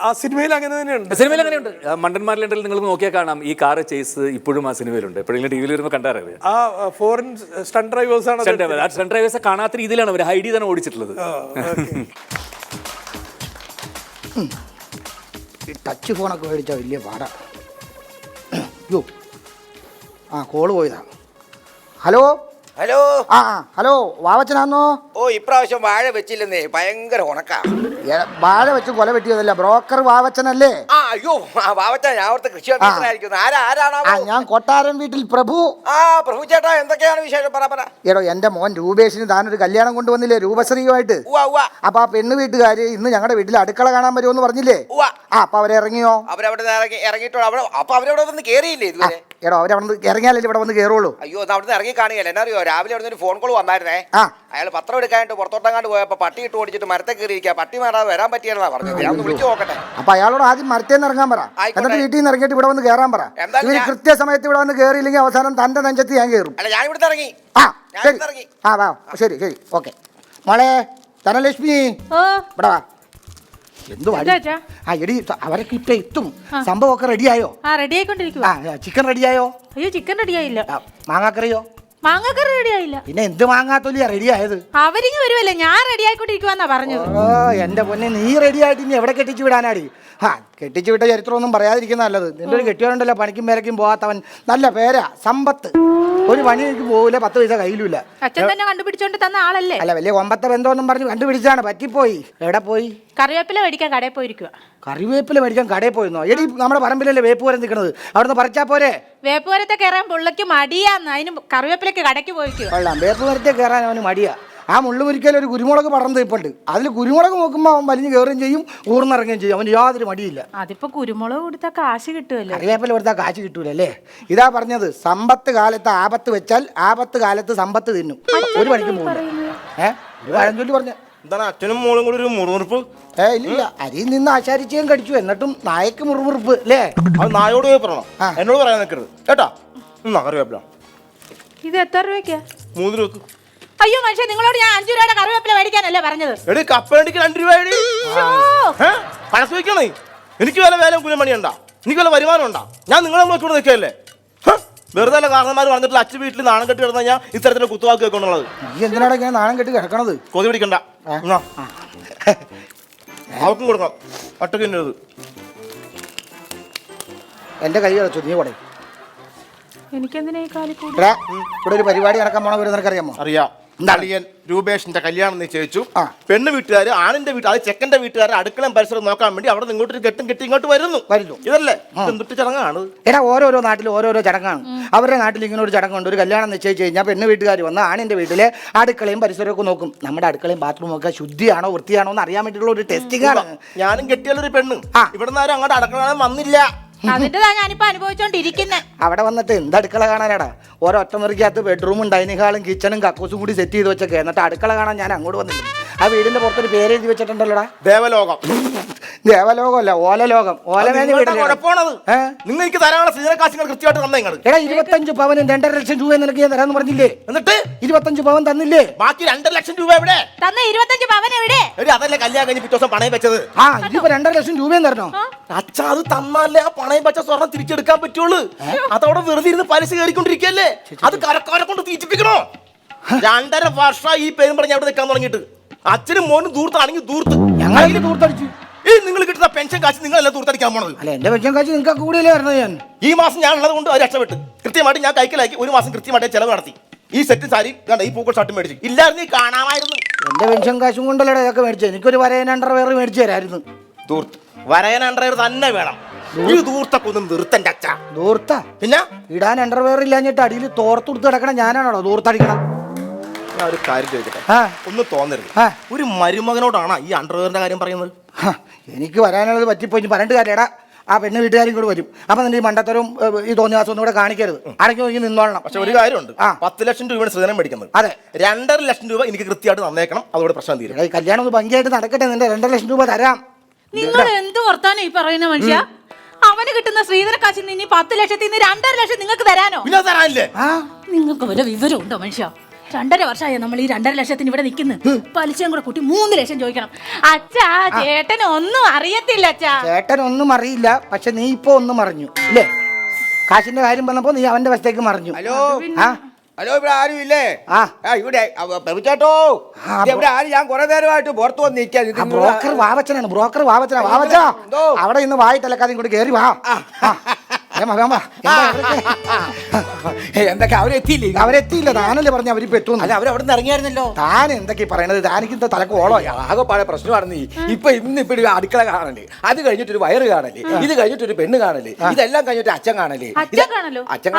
ആ സിനിമയിൽ അങ്ങനെ തന്നെയുണ്ട്. സിനിമയിൽ അങ്ങനെയുണ്ട്. മണ്ടന്മാർ ലണ്ടനിൽ നിങ്ങൾ നോക്കിയാൽ കാണാം. ഈ കാറ് ചേസ് ഇപ്പോഴും ആ സിനിമയിലുണ്ട്. എപ്പോഴെങ്കിലും ടി വിയിൽ വരുമ്പോൾ കണ്ടറിയാം. ആ ഫോറിൻ സ്റ്റണ്ട് ഡ്രൈവേഴ്സാണ്. സ്റ്റണ്ട് ഡ്രൈവേഴ്സ് കാണാത്ത രീതിയിലാണ് അവർ ഹൈഡ് ചെയ്താണ് ഓടിച്ചിട്ടുള്ളത്. ടച്ച് ഫോണൊക്കെ മേടിച്ചാൽ വലിയ പാടാ. യോ, ആ കോള് പോയതാ. Hello hello. ആ ഹലോ, വാവച്ചനാന്നോ? ഓ, ഇപ്രാവശ്യം വാഴ വെച്ചില്ലെന്നേ, ഭയങ്കര ഉണക്കാ. വാഴ വെച്ച് കൊല വെട്ടിയതല്ല, ബ്രോക്കർ വാവച്ചനല്ലേ? ആ, അയ്യോ, വാവച്ച, ഞാൻ അവിടുത്തെ കൃഷി ഓഫീസറായിരിക്കുന്നു. ആരാണോ? ഞാൻ കൊട്ടാരം വീട്ടിൽ പ്രഭു. ആ, പ്രഭു ചേട്ടാ, എന്തൊക്കെയാണ് വിശേഷം? പറ. എടോ, എന്റെ മോൻ രൂപേഷിന് താനൊരു കല്യാണം കൊണ്ടുവന്നില്ലേ, രൂപശ്രീയുമായിട്ട്? അപ്പൊ ആ പെണ്ണ് വീട്ടുകാര് ഇന്ന് ഞങ്ങളുടെ വീട്ടിൽ അടുക്കള കാണാൻ വരുമെന്ന് പറഞ്ഞില്ലേ? അപ്പൊ അവരിറങ്ങിയോ? അവരവിടെ ഇറങ്ങിയിട്ടോ? അപ്പൊ അവരവിടെ വന്ന് കേറിയില്ലേ ഇതുവരെ? എടോ അവരവിടെ നിന്ന് ഇറങ്ങിയാലല്ലേ ഇവിടെ വന്ന് കയറുള്ളൂ. അയ്യോ ഒന്ന് അവിടുന്ന് ഇറങ്ങി കാണുകയല്ല എന്നാ അറിയോ രാവിലെ അവിടെ ഒരു ഫോൺ കോൾ വന്നായിരുന്നേ. ആ. അയാൾ പത്രം എടുക്കാനായിട്ട് പുറത്തോട്ടങ്ങാണ്ട് പോയപ്പോ പട്ടി ഇട്ട് ഓടിച്ചിട്ട് മരത്തെ കയറിയിരിക്കുക. പട്ടി മാറാതെ വരാൻ പറ്റിയെന്നാ പറഞ്ഞത്. ഞാൻ ഒന്ന് വിളിച്ചു നോക്കട്ടെ. അപ്പൊ അയാളോട് ആദ്യം മരത്തേന്ന് ഇറങ്ങാൻ പറ, ആയിക്കോട്ടെ. എന്നിട്ട് വീട്ടിൽ നിന്ന് ഇറങ്ങിയിട്ട് ഇവിടെ വന്ന് കയറാൻ പറ. എന്തായാലും ഇവര് കൃത്യസമയത്ത് ഇവിടെ വന്ന് കയറിയില്ലെങ്കിൽ അവസാനം തന്റെ നെഞ്ചത്ത് ഞാൻ കയറും. അല്ല ഞാൻ ഇവിടുത്തെ ഇറങ്ങി. ആ ഞാൻ ശരി, ഇവിടുന്ന് ഇറങ്ങി. ആ വാ, ശരി ശരി, ഓക്കെ. മോളെ ധനലക്ഷ്മി ഇവിടെ വാ. എന്ത് വഴി? ആ എടി അവരൊക്കെ ഇപ്പൊ എത്തും. സംഭവമൊക്കെ റെഡിയായോ? റെഡി ആയിക്കൊണ്ടിരിക്കുക. ചിക്കൻ റെഡിയായോ? അയ്യോ ചിക്കൻ റെഡി ആയില്ല. മാങ്ങാക്കറിയോ? മാങ്ങാക്കറി റെഡി ആയില്ല. പിന്നെ എന്ത് മാങ്ങാത്തൊലിയാ റെഡി ആയത്? അവരിങ്ങ് വരുമല്ലേ, ഞാൻ റെഡി ആയിക്കൊണ്ടിരിക്കുവാന്നാ പറഞ്ഞത്. ഓ എന്റെ പൊന്നെ, നീ റെഡി ആയിട്ട് ഇനി എവിടെ കെട്ടിച്ചു വിടാനാടി? കെട്ടിച്ചു വിട്ട ചരിത്രമൊന്നും പറയാതിരിക്കുന്ന നല്ലത്. നിന്റെ ഒരു കെട്ടിയോണ്ടല്ലോ പണിക്കും മേലക്കും പോകാത്തവൻ, നല്ല പേരാ സമ്പത്ത്. ഒരു പണിക്ക് പോകില്ല, 10 പൈസ കയ്യിലുമില്ല. അച്ഛൻ തന്നെ കണ്ടുപിടിച്ചോണ്ട് തന്ന ആളല്ലേ? അല്ല വലിയ കൊമ്പത്തെ ബന്ധമൊന്നും പറഞ്ഞ് കണ്ടുപിടിച്ചാണ്, പറ്റിപ്പോയി. എവിടെ പോയി? കറിവേപ്പില മേടിക്കാൻ കടയിൽ പോയിരിക്കുക. കറിവേപ്പില മേടിക്കാൻ കടയിൽ പോയിരുന്നോ? എടി നമ്മുടെ പറമ്പിലല്ലേ വേപ്പൂരം നിൽക്കുന്നത്, അവിടുന്ന് പറിച്ചാ പോരെ? വേപ്പുവരത്തെ കയറാൻ പുള്ളക്ക് മടിയാന്ന്, അതിന് കറിവേപ്പിലക്ക് കടയ്ക്ക് പോയിരിക്കുക. കൊള്ളാം, വേപ്പൂരത്തെ കയറാൻ അവന് മടിയാ. ആ മുള്ളുമുരിക്കൽ ഒരു കുരുമുളക് പടർന്ന് ഇപ്പുണ്ട്, അതിൽ കുരുമുളക് നോക്കുമ്പോൾ അവൻ വലിഞ്ഞ് കയറുകയും ചെയ്യും, ഊർന്നിറങ്ങുകയും ചെയ്യും. അവന് യാതൊരു മടിയില്ല. അതിപ്പോ കുരുമുളക് കൊടുത്താൽ കാശ് കിട്ടുമല്ലോ. കറിവേപ്പില കൊടുത്താൽ കാശ് കിട്ടൂലല്ലേ? ഇതാ പറഞ്ഞത്, സമ്പത്ത് കാലത്ത് ആപത്ത് വെച്ചാൽ ആപത്ത് കാലത്ത് സമ്പത്ത് തിന്നും. ഒരു പണിക്കും പോകില്ല. പഴഞ്ചൊല്ലി പറഞ്ഞ എന്താണ് അച്ഛനും മോളും കൂടി ഒരു മുറുമുറുപ്പ്? ഇല്ല, അരിയിൽ നിന്ന് ആശാരിച്ചയും കടിച്ചു, എന്നിട്ടും നായക്ക് മുറുമുറുപ്പ് അല്ലേ? അത് നായോട് പോയി പറയണം, എന്നോട് പറയാൻ നിൽക്കരുത് കേട്ടാ. കറിവേപ്പില ഇത് എത്ര രൂപയ്ക്കാ? 3 രൂപക്ക്. അയ്യോ മനുഷ്യ, നിങ്ങളോട് ഞാൻ 5 രൂപയുടെ കറിവേപ്പില മേടിക്കാനല്ലേ പറഞ്ഞത്? എടി കപ്പലണ്ടിക്ക് 2 രൂപ പണസ് വയ്ക്കണേ. എനിക്ക് വല്ല വേല കുലമണിയുണ്ടാ? എനിക്ക് വല്ല വരുമാനം ഉണ്ടാ? ഞാൻ നിങ്ങളെ നോക്കിക്കൊണ്ട് നിൽക്കല്ലേ? വെറുതെ കാരണന്മാർ വന്നിട്ട് അച്ഛൻ വീട്ടിൽ നാണം കെട്ടി കിടന്നു കഴിഞ്ഞാൽ ഇത്തരത്തിലുള്ള കുത്തുവാക്ക് കേൾക്കൊണ്ടുള്ളത്. നീ എന്തിനാണ് ഇങ്ങനെ നാണം കെട്ടി കിടക്കണത്? കൊതി പിടിക്കണ്ട, അവർക്കും കൊടുക്കാം. ഒട്ടക്കിന്നത് എന്റെ കൈ അടച്ചു, നീ കൂടെ. എനിക്കെന്തിനാ ഈ കാലിക്കൂടി? ഇവിടെ ഒരു പരിപാടി നടക്കാൻ പോണ വരുന്ന നിനക്കറിയാമോ? അറിയാം. അളിയൻ രൂപേഷിന്റെ കല്യാണം നിശ്ചയിച്ചു. ആ. പെണ്ണ് വീട്ടുകാർ ആണിന്റെ വീട്ടുകാർ, അത് ചെക്കന്റെ വീട്ടുകാർ അടുക്കളയും പരിസരം നോക്കാൻ വേണ്ടി അവിടെ ഇങ്ങോട്ട് കെട്ടും കെട്ടി ഇങ്ങോട്ട് വരുന്നു. ഇതല്ലേ എന്തൊട്ട് ചടങ്ങാണ്? എടാ, ഓരോരോ നാട്ടിൽ ഓരോരോ ചടങ്ങാണ്. അവരുടെ നാട്ടിൽ ഇങ്ങനെ ഒരു ചടങ്ങുണ്ട്. ഒരു കല്യാണം നിശ്ചയിച്ച് കഴിഞ്ഞാൽ പെണ്ണ് വീട്ടുകാർ വന്ന് ആണിന്റെ വീട്ടിലെ അടുക്കളയും പരിസരമൊക്കെ നോക്കും. നമ്മുടെ അടുക്കളയും ബാത്റൂം ഒക്കെ ശുദ്ധിയാണോ വൃത്തിയാണോ എന്ന് അറിയാൻ വേണ്ടിയിട്ടുള്ള ഒരു ടെസ്റ്റിംഗ് ആണ്. ഞാനും കെട്ടിയാലൊരു പെണ്ണ് ഇവിടെ നിന്ന് ആരും അങ്ങോട്ട് അടുക്കള വന്നില്ല. അതിന്റെതാ ഞാനിപ്പോ അനുഭവിച്ചോണ്ടിരിക്കുന്നേ. അവിടെ വന്നിട്ട് എന്ത് അടുക്കള കാണാനാടാ? ഓരോ ഒറ്റമുറിക്കകത്ത് ബെഡ്റൂമും ഡൈനിങ് ഹാളും കിച്ചണും കക്കൂസും കൂടി സെറ്റ് ചെയ്ത് വെച്ചൊക്കെ. എന്നിട്ട് അടുക്കള കാണാൻ ഞാൻ അങ്ങോട്ട് വന്നില്ല. ആ വീടിന്റെ പുറത്തൊരു പേര് എഴുതി വെച്ചിട്ടുണ്ടല്ലോടാ, ദേവലോകം. ദേവലോകമല്ല, ഓലലോകം. ഓലമേഞ്ഞ വീടല്ലേ? കുഴപ്പമാണത്. നിങ്ങൾ എനിക്ക് ധാരാളം സീതക്കാശങ്ങൾ കൃത്യമായിട്ട് തന്നെ നിങ്ങൾ. എടാ, 25 പവനും 2.5 ലക്ഷം രൂപ നിനക്ക് ഞാൻ തരാന്ന് പറഞ്ഞില്ലേ? എന്നിട്ട് 25 പവൻ തന്നില്ലേ? ബാക്കി 2 ലക്ഷം രൂപ എവിടെ? തന്ന 25 പവൻ എവിടെ? അതല്ലേ കല്യാണം കഴിഞ്ഞ് പിറ്റേ ദിവസം പണയം വെച്ചത്. ഇനിയിപ്പോ 2.5 ലക്ഷം രൂപയും തരണോ? അച്ഛ, അത് തന്നാലേ ആ പണയം വെച്ച സ്വർണം തിരിച്ചെടുക്കാൻ പറ്റുള്ളൂ. അതവിടെ വെറുതെ ഇരുന്ന് പലിശ കയറിക്കൊണ്ടിരിക്കല്ലേ? അത് കരക്കാരെ കൊണ്ട് തീറ്റിപ്പിക്കണോ? 2.5 വർഷം ഈ പേരും പറഞ്ഞ് അവിടെ നിൽക്കാൻ തുടങ്ങിയിട്ട്. അച്ഛനും മോനും ദൂർത്താണെങ്കിൽ ദൂർത്ത് ഞങ്ങൾ ദൂർത്തടിച്ചു. ഈ നിങ്ങൾ കിട്ടുന്ന പെൻഷൻ കാശ് നിങ്ങളെല്ലാം ദൂർത്തടിക്കാൻ പോണത്. അല്ല, എന്റെ പെൻഷൻ കാശ് നിങ്ങൾക്ക് കൂടുതലേ വരുന്നത്. ഞാൻ ഈ മാസം ഞാൻ ഉള്ളത് കൊണ്ട് രക്ഷപ്പെട്ട് കൃത്യമായിട്ട് ഞാൻ കൈക്കലാക്കി 1 മാസം കൃത്യമായിട്ട് ചെലവ് നടത്തി. ഈ സെറ്റ് സാരി ഈ പൂക്കൾ ഷർട്ട് മേടിച്ചു. ഇല്ലായിരുന്നു ഈ കാണാമായിരുന്നു. എന്റെ പെൻഷൻ കാശും കൊണ്ടല്ലേ ഇതൊക്കെ മേടിച്ചത്. എനിക്കൊരു വരയൻ അണ്ടർവെയർ മേടിച്ചു തരായിരുന്നു. ദൂർത്ത് വരയൻ അണ്ടർവെയർ തന്നെ വേണം. ഈ ദൂർത്തൊക്കെ ഒന്നും നിർത്തണ്ട അച്ഛ. ദൂർത്ത പിന്നെ ഇടാൻ അണ്ടർവെയർ ഇല്ലാഞ്ഞിട്ട് അടിയിൽ തോർത്തെടുത്ത് കിടക്കണം ഞാനാണോ ദൂർത്തടിക്കണം? ഞാൻ ഒരു കാര്യം ചോദിക്കട്ടെ, ഒന്ന് തോന്നരുത്. ഒരു മരുമകനോടാണ് ഈ അണ്ടർവെയറിന്റെ കാര്യം പറയുന്നത്? എനിക്ക് വരാനുള്ളത് പറ്റിപ്പോയി പറഞ്ഞിട്ട് കാര്യടാ. ആ പെണ്ണ് വീട്ടുകാരും കൂടെ വരും. അപ്പൊ നിന്റെ ഈ മണ്ടത്തരവും ഈ തോന്നിയാസം ഒന്നും കൂടെ കാണിക്കരുത്. അടക്കി നോക്കി നിന്നോളണം. പക്ഷെ ഒരു കാര്യമുണ്ട്, 10 ലക്ഷം രൂപയാണ് സ്ത്രീധനം മേടിക്കുന്നത്. അതെ, 2.5 ലക്ഷം രൂപ എനിക്ക് കൃത്യമായിട്ട് തന്നേക്കണം. അതോടെ പ്രശ്നം തീരും. ഈ കല്യാണം ഒന്ന് ഭംഗിയായിട്ട് നടക്കട്ടെ. നിന്റെ 2.5 ലക്ഷം രൂപ തരാം. നിങ്ങൾ എന്ത് വർത്താനം ഈ പറയുന്ന മനുഷ്യ? അവന് കിട്ടുന്ന ശ്രീധര കാശിൽ നിന്ന് 10 ലക്ഷത്തിൽ നിന്ന് 2.5 ലക്ഷം നിങ്ങൾക്ക് തരാനോ? പിന്നെ തരാനില്ലേ? നിങ്ങൾക്ക് വല്ല വിവരം ഉണ്ടോ മനുഷ്യ? 2.5 വർഷമായി നമ്മൾ ഈ 2.5 ലക്ഷത്തിന് ഇവിടെ നിൽക്കുന്നു. പലിശയും കൂടെ കൂട്ടി 3 ലക്ഷം ചോദിക്കണം. അച്ഛാ, ചേട്ടന് ഒന്നും അറിയത്തില്ല അച്ഛാ. ചേട്ടൻ ഒന്നും അറിയില്ല, പക്ഷെ നീ ഇപ്പൊ ഒന്നും അറിഞ്ഞു ഇല്ലേ? കാശിന്റെ കാര്യം പറഞ്ഞപ്പോ നീ അവന്റെ വശത്തേക്ക് മറിഞ്ഞു. ഹലോ ഹലോ, ഇവിടെ ആരും ഇല്ലേ? ഇവിടെ പ്രഭുചേട്ടോ, ഇവിടെ ആരും. ഞാൻ കുറെ നേരമായിട്ട് പുറത്തു വന്ന് നിൽക്കാൻ. ബ്രോക്കർ വാവച്ചനാണ്. ബ്രോക്കർ വാവച്ചനാ. വാവച്ച അവിടെ ഇന്ന് വായിട്ടലക്കാതെ ഇങ്ങോട്ട് കയറി വാ. എന്തൊക്കെ അവരെത്തിയില്ലേ? അവരെത്തിയില്ല. താനല്ലേ പറഞ്ഞ അവരിപ്പോ എത്തും. അല്ല, അവരവിടെ നിന്ന് ഇറങ്ങിയായിരുന്നല്ലോ. താൻ എന്തൊക്കെയാ പറയണത്? താനിക്ക് തലക്ക് ഓളോ? ആകെപ്പാടെ പ്രശ്നമാണെന്ന്. ഇന്നിപ്പോ ഒരു അടുക്കള കാണല്, അത് കഴിഞ്ഞിട്ടൊരു വയറ് കാണല്, ഇത് കഴിഞ്ഞിട്ടൊരു പെണ്ണ് കാണല്, ഇതെല്ലാം കഴിഞ്ഞിട്ട് അച്ഛൻ കാണല്. അച്ഛൻ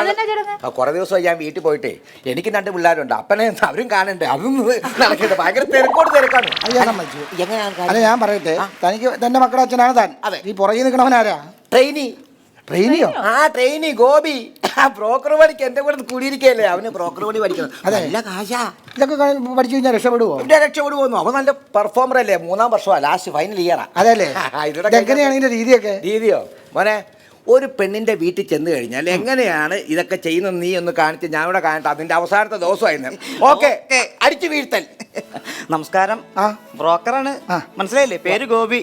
കുറെ ദിവസമായി ഞാൻ വീട്ടിൽ പോയിട്ടേ. എനിക്ക് 2 പിള്ളേരുണ്ട്. അപ്പനെ അവരും കാണണ്ടേ? അതൊന്നും നടക്കട്ടെ. ഭയങ്കര തിരക്കാണ്. അല്ല, ഞാൻ പറയട്ടെ, തനിക്ക് തന്റെ മക്കളുടെ അച്ഛനാണ് താൻ. ഈ പുറകെ നിൽക്കണവനാരാ? ട്രെയിനി ട്രെയിനിയോ? ആ ട്രെയിനി ഗോപി ബ്രോക്കർ പണിക്ക് എന്റെ കൂടെ കൂടിയിരിക്കല്ലേ, അവന് ബ്രോക്കർ പണി പഠിക്കണം. നല്ല കാശാ. ഇതൊക്കെ പഠിച്ചു കഴിഞ്ഞാൽ രക്ഷപ്പെടുവോ? എന്റെ രക്ഷപ്പെടുപോന്നു. അവൻ നല്ല പെർഫോമർ അല്ലേ, 3-ാം വർഷമാ, ലാസ്റ്റ് ഫൈനൽ ഇയറാ. അതല്ലേ? എങ്ങനെയാണ് ഇതിന്റെ രീതിയൊക്കെ? രീതിയോ മോനെ, ഒരു പെണ്ണിന്റെ വീട്ടിൽ ചെന്ന് കഴിഞ്ഞാൽ എങ്ങനെയാണ് ഇതൊക്കെ ചെയ്യുന്നത് നീ ഒന്ന് കാണിച്ച് ഞാൻ ഇവിടെ കാണട്ടെ. അതിന്റെ അവസാനത്തെ ദിവസമായിരുന്നു. ഓക്കെ, അടിച്ചു വീഴ്ത്തൽ. നമസ്കാരം, ബ്രോക്കറാണ്. മനസ്സിലായില്ലേ? പേര് ഗോപി.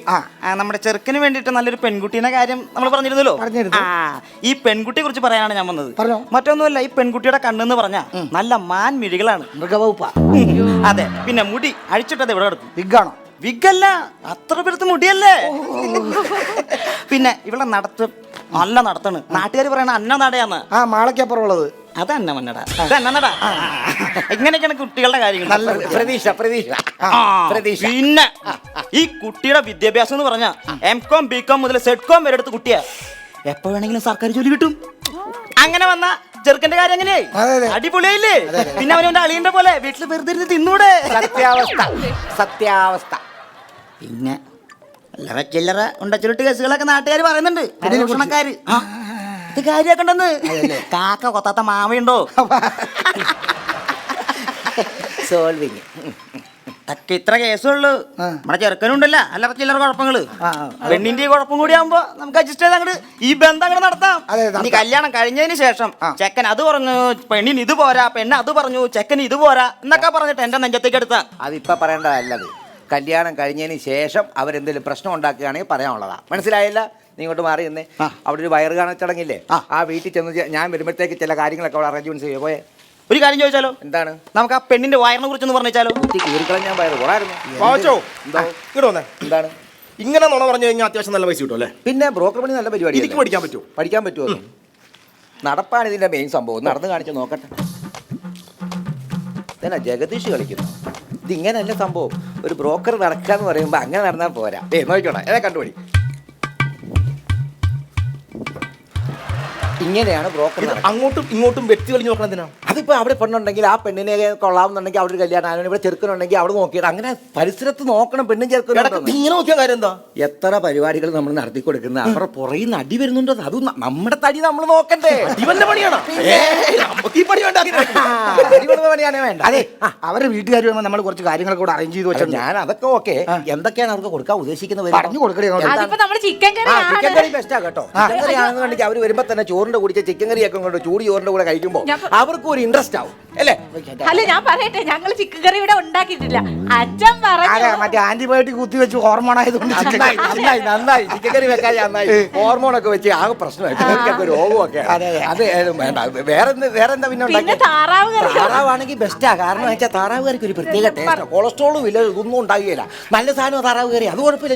നമ്മുടെ ചെറുക്കിന് വേണ്ടിയിട്ട് നല്ലൊരു പെൺകുട്ടീനെ കാര്യം നമ്മൾ പറഞ്ഞിരുന്നല്ലോ. ഈ പെൺകുട്ടിയെ കുറിച്ച് പറയാനാണ് ഞാൻ വന്നത്. മറ്റൊന്നുമല്ല, ഈ പെൺകുട്ടിയുടെ കണ്ണെന്ന് പറഞ്ഞാ നല്ല മാൻ മിഴികളാണ്. മൃഗവകുപ്പാ? അതെ. പിന്നെ മുടി അഴിച്ചിട്ടത് എവിടെ കിടക്കും? വിഗാണോ? വിഗല്ല, അത്ര പേരത്ത് മുടിയല്ലേ. പിന്നെ ഇവിടെ നടത്ത് നല്ല നടത്താണ്. നാട്ടുകാർ പറയണ അന്ന നടയാന്ന്. മാളയ്ക്കപ്പുറം ഉള്ളത് അതന്നെ മന്നട, അതന്നടാ. ഇങ്ങനെയൊക്കെയാണ് കുട്ടികളുടെ കാര്യങ്ങൾ. നല്ല പ്രതീക്ഷ. പിന്നെ ഈ കുട്ടിയുടെ വിദ്യാഭ്യാസം എന്ന് പറഞ്ഞാ M.Com B.Com മുതൽ Z.Com വരെ എടുത്ത് കുട്ടിയാ. എപ്പോ വേണമെങ്കിലും സർക്കാർ ജോലി കിട്ടും. അങ്ങനെ വന്ന ചെറുക്കന്റെ കാര്യം എങ്ങനെയായി? അടിപൊളിയായില്ലേ? പിന്നെ അവന്റെ അളിയന്റെ പോലെ വീട്ടിൽ വെറുതെ ഇരുന്ന് തിന്നൂടെ? സത്യാവസ്ഥ. പിന്നെ അല്ലറ ചില്ലറ ഉണ്ടച്ചുരുട്ട് കേസുകളൊക്കെ നാട്ടുകാർ പറയുന്നുണ്ട്. ഭൂഷണക്കാര് ഇത് കാര്യാക്കണ്ടെന്ന്. കാക്ക കൊത്താത്ത മാമയുണ്ടോ? സോൾവിങ്. ഇത്ര കേസുള്ളൂ. നമ്മുടെ ചെറുക്കനുണ്ടല്ല അല്ലറ ചില്ലറ കുഴപ്പങ്ങള്. പെണ്ണിന്റെ കുഴപ്പം കൂടി ആകുമ്പോ നമുക്ക് അഡ്ജസ്റ്റ് ചെയ്ത് അങ്ങോട്ട് ഈ ബന്ധം അങ്ങോട്ട് നടത്താം. ഇനി കല്യാണം കഴിഞ്ഞതിന് ശേഷം ചെക്കൻ അത് പറഞ്ഞു, പെണ്ണിന് ഇത് പോരാ, പെണ്ണ് അത് പറഞ്ഞു, ചെക്കന് ഇത് പോരാ എന്നൊക്കെ പറഞ്ഞിട്ട് എന്റെ നെഞ്ചത്തേക്ക് എടുത്താ. അതിപ്പോ പറയേണ്ടതല്ലത്. കല്യാണം കഴിഞ്ഞതിന് ശേഷം അവരെന്തെങ്കിലും പ്രശ്നം ഉണ്ടാക്കുകയാണെങ്കിൽ പറയാനുള്ളതാ. മനസ്സിലായില്ല? നീ ഇങ്ങോട്ട് മാറി നിന്നേ. അവിടെ ഒരു വയറ് കാണാൻ ചടങ്ങില്ലേ, ആ വീട്ടിൽ ചെന്ന് ഞാൻ വരുമ്പോഴത്തേക്ക് ചില കാര്യങ്ങളൊക്കെ അവിടെ അറേഞ്ച്മെന്റ് ചെയ്യുക. പോയെ ഒരു കാര്യം ചോദിച്ചാലോ? എന്താണ്? നമുക്ക് ആ പെണ്ണിന്റെ വയറിനെ കുറിച്ചൊന്ന് പറഞ്ഞാലോ? ഞാൻ വയറ് പോടായിരുന്നു. എന്താണ് ഇങ്ങനെ നുണ പറഞ്ഞു കഴിഞ്ഞാൽ അത്യാവശ്യം നല്ല പൈസ കിട്ടും അല്ലേ? പിന്നെ ബ്രോക്കർ പണി നല്ല പരിപാടി. എനിക്ക് പഠിക്കാൻ പറ്റുമോ? പഠിക്കാൻ പറ്റുമോ? നടപ്പാണ് ഇതിന്റെ മെയിൻ സംഭവം. നടന്ന് കാണിച്ച് നോക്കട്ടെ. ഇതന്നെ ജഗദീഷ് കളിക്കുന്നു. ഇതിങ്ങനല്ല സംഭവം. ഒരു ബ്രോക്കർ നടക്കാന്ന് പറയുമ്പോ അങ്ങനെ നടന്നാൽ പോരാ. നോക്കോട്ടെ, ഏതാ കണ്ടുപിടി. ഇങ്ങനെയാണ് ബ്രോക്കർ. അങ്ങോട്ടും ഇങ്ങോട്ടും വെട്ടി കളി നോക്കണതിനാ. അതിപ്പോ അവിടെ പെണ്ണുണ്ടെങ്കിൽ ആ പെണ്ണിനെ കൊള്ളാവുന്നുണ്ടെങ്കിൽ അവിടെ ഒരു കല്യാണം ആയാലും ഇവിടെ ചെറുക്കനുണ്ടെങ്കിൽ അവിടെ നോക്കിയിട്ട് അങ്ങനെ പരിസരത്ത് നോക്കണം. പെണ്ണും ചെറുക്കനും ഇങ്ങനെ നോക്കിയ കാര്യം എന്താ? എത്ര പരിപാടികൾ നമ്മൾ നടത്തി കൊടുക്കുന്ന അവരുടെ പുറകിൽ നിന്ന് അടി വരുന്നുണ്ടോ? അത് നമ്മുടെ തടി നമ്മൾ നോക്കണ്ടേ? ഇവന്റെ പണിയാണോ? ഈ പണി വേണ്ട. പണിയാണേ വേണ്ട. അതെ, അവരുടെ വീട്ടുകാർ വരുമ്പോൾ നമ്മൾ കുറച്ച് കാര്യങ്ങൾ കൂടെ അറേഞ്ച് ചെയ്ത് വെച്ചാൽ ഞാൻ അതൊക്കെ ഓക്കെ. എന്തൊക്കെയാണ് അവർക്ക് കൊടുക്കാൻ ഉദ്ദേശിക്കുന്നത് പറഞ്ഞു കൊടുക്കണേ. ചിക്കൻ കറി ബെസ്റ്റാ കേട്ടോ. ചിക്കൻ കറി ആണെന്നുണ്ടെങ്കിൽ അവർ വരുമ്പോ തന്നെ ചോറിന്റെ കൂടി ചിക്കൻ കറിയൊക്കെ കൊണ്ട് ചൂട് ചോറിന്റെ കൂടെ കഴിക്കുമ്പോൾ അവർക്ക് ഒരു ഇൻട്രസ്റ്റ് ആവും അല്ലേ? അല്ല, ഞാൻ പറയട്ടെ, ഞങ്ങൾ ചിക്കൻ കറി ഇവിടെ ഉണ്ടാക്കിയിട്ടില്ല. അച്ഛൻ പറഞ്ഞു മറ്റേ ആന്റിബയോട്ടിക് കുത്തി വെച്ച് ഹോർമോൺ ആയതുകൊണ്ട് നന്നായി ചിക്കൻ കറി വെക്കാൻ നന്നായി. ഹോർമോണൊക്കെ വെച്ച് ആകെ പ്രശ്നമായി രോഗമൊക്കെ. അത് വേണ്ട. വേറെന്താ പിന്നെ താറാവാണെങ്കിൽ ബെസ്റ്റാ. കാരണം വെച്ചാൽ താറാവ് കറിക്ക് ഒരു പ്രത്യേക ടേസ്റ്റ്. കൊളസ്ട്രോളും ഇല്ല, ഇതൊന്നും ഉണ്ടാകുകയില്ല. നല്ല സാധനം താറാവ് കറി. അത് കുഴപ്പമില്ല.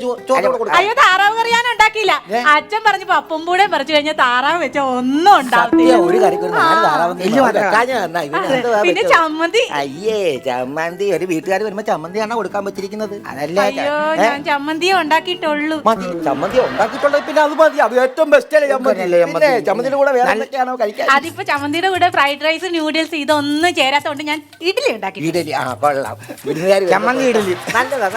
അയ്യോ, താറാവ് കറി ഞാൻ ഉണ്ടാക്കിയില്ല. അച്ഛൻ പറഞ്ഞു പപ്പും കൂടെ പറിച്ചു കഴിഞ്ഞാൽ താറാവ് വെച്ച ഒന്നും ഉണ്ടാവില്ല. ഒരു കറിക്ക് ഒരു 4 താറാവ് പിന്നെ ചമ്മന്തി. അയ്യേ, ചമ്മന്തി ഒരു വീട്ടുകാർ വരുമ്പോ ചമ്മന്തിയാണോ കൊടുക്കാൻ പറ്റിയിരിക്കുന്നത്? അതല്ല, ഞാൻ ചമ്മന്തിയെ ഉണ്ടാക്കിയിട്ടുള്ളൂ. മതി, ചമ്മന്തി ഉണ്ടാക്കിയിട്ടുള്ളത്. പിന്നെ അത് മതി. അത് ഏറ്റവും ബെസ്റ്റ് അല്ലേ ചമ്മന്തി? ചമ്മന്തിയുടെ കൂടെ വേറെ എന്തൊക്കെയാണോ കഴിക്കാൻ? അതിപ്പോ ചമ്മന്തിയുടെ കൂടെ ഫ്രൈഡ് റൈസ്, നൂഡിൽസ് ഇതൊന്നും ചേരാത്തോണ്ട് ഞാൻ ഇഡ്ഡലി ഉണ്ടാക്കി. ഇഡലി കൊള്ളാം. ചമ്മന്തി ഇഡലി നല്ലതാ.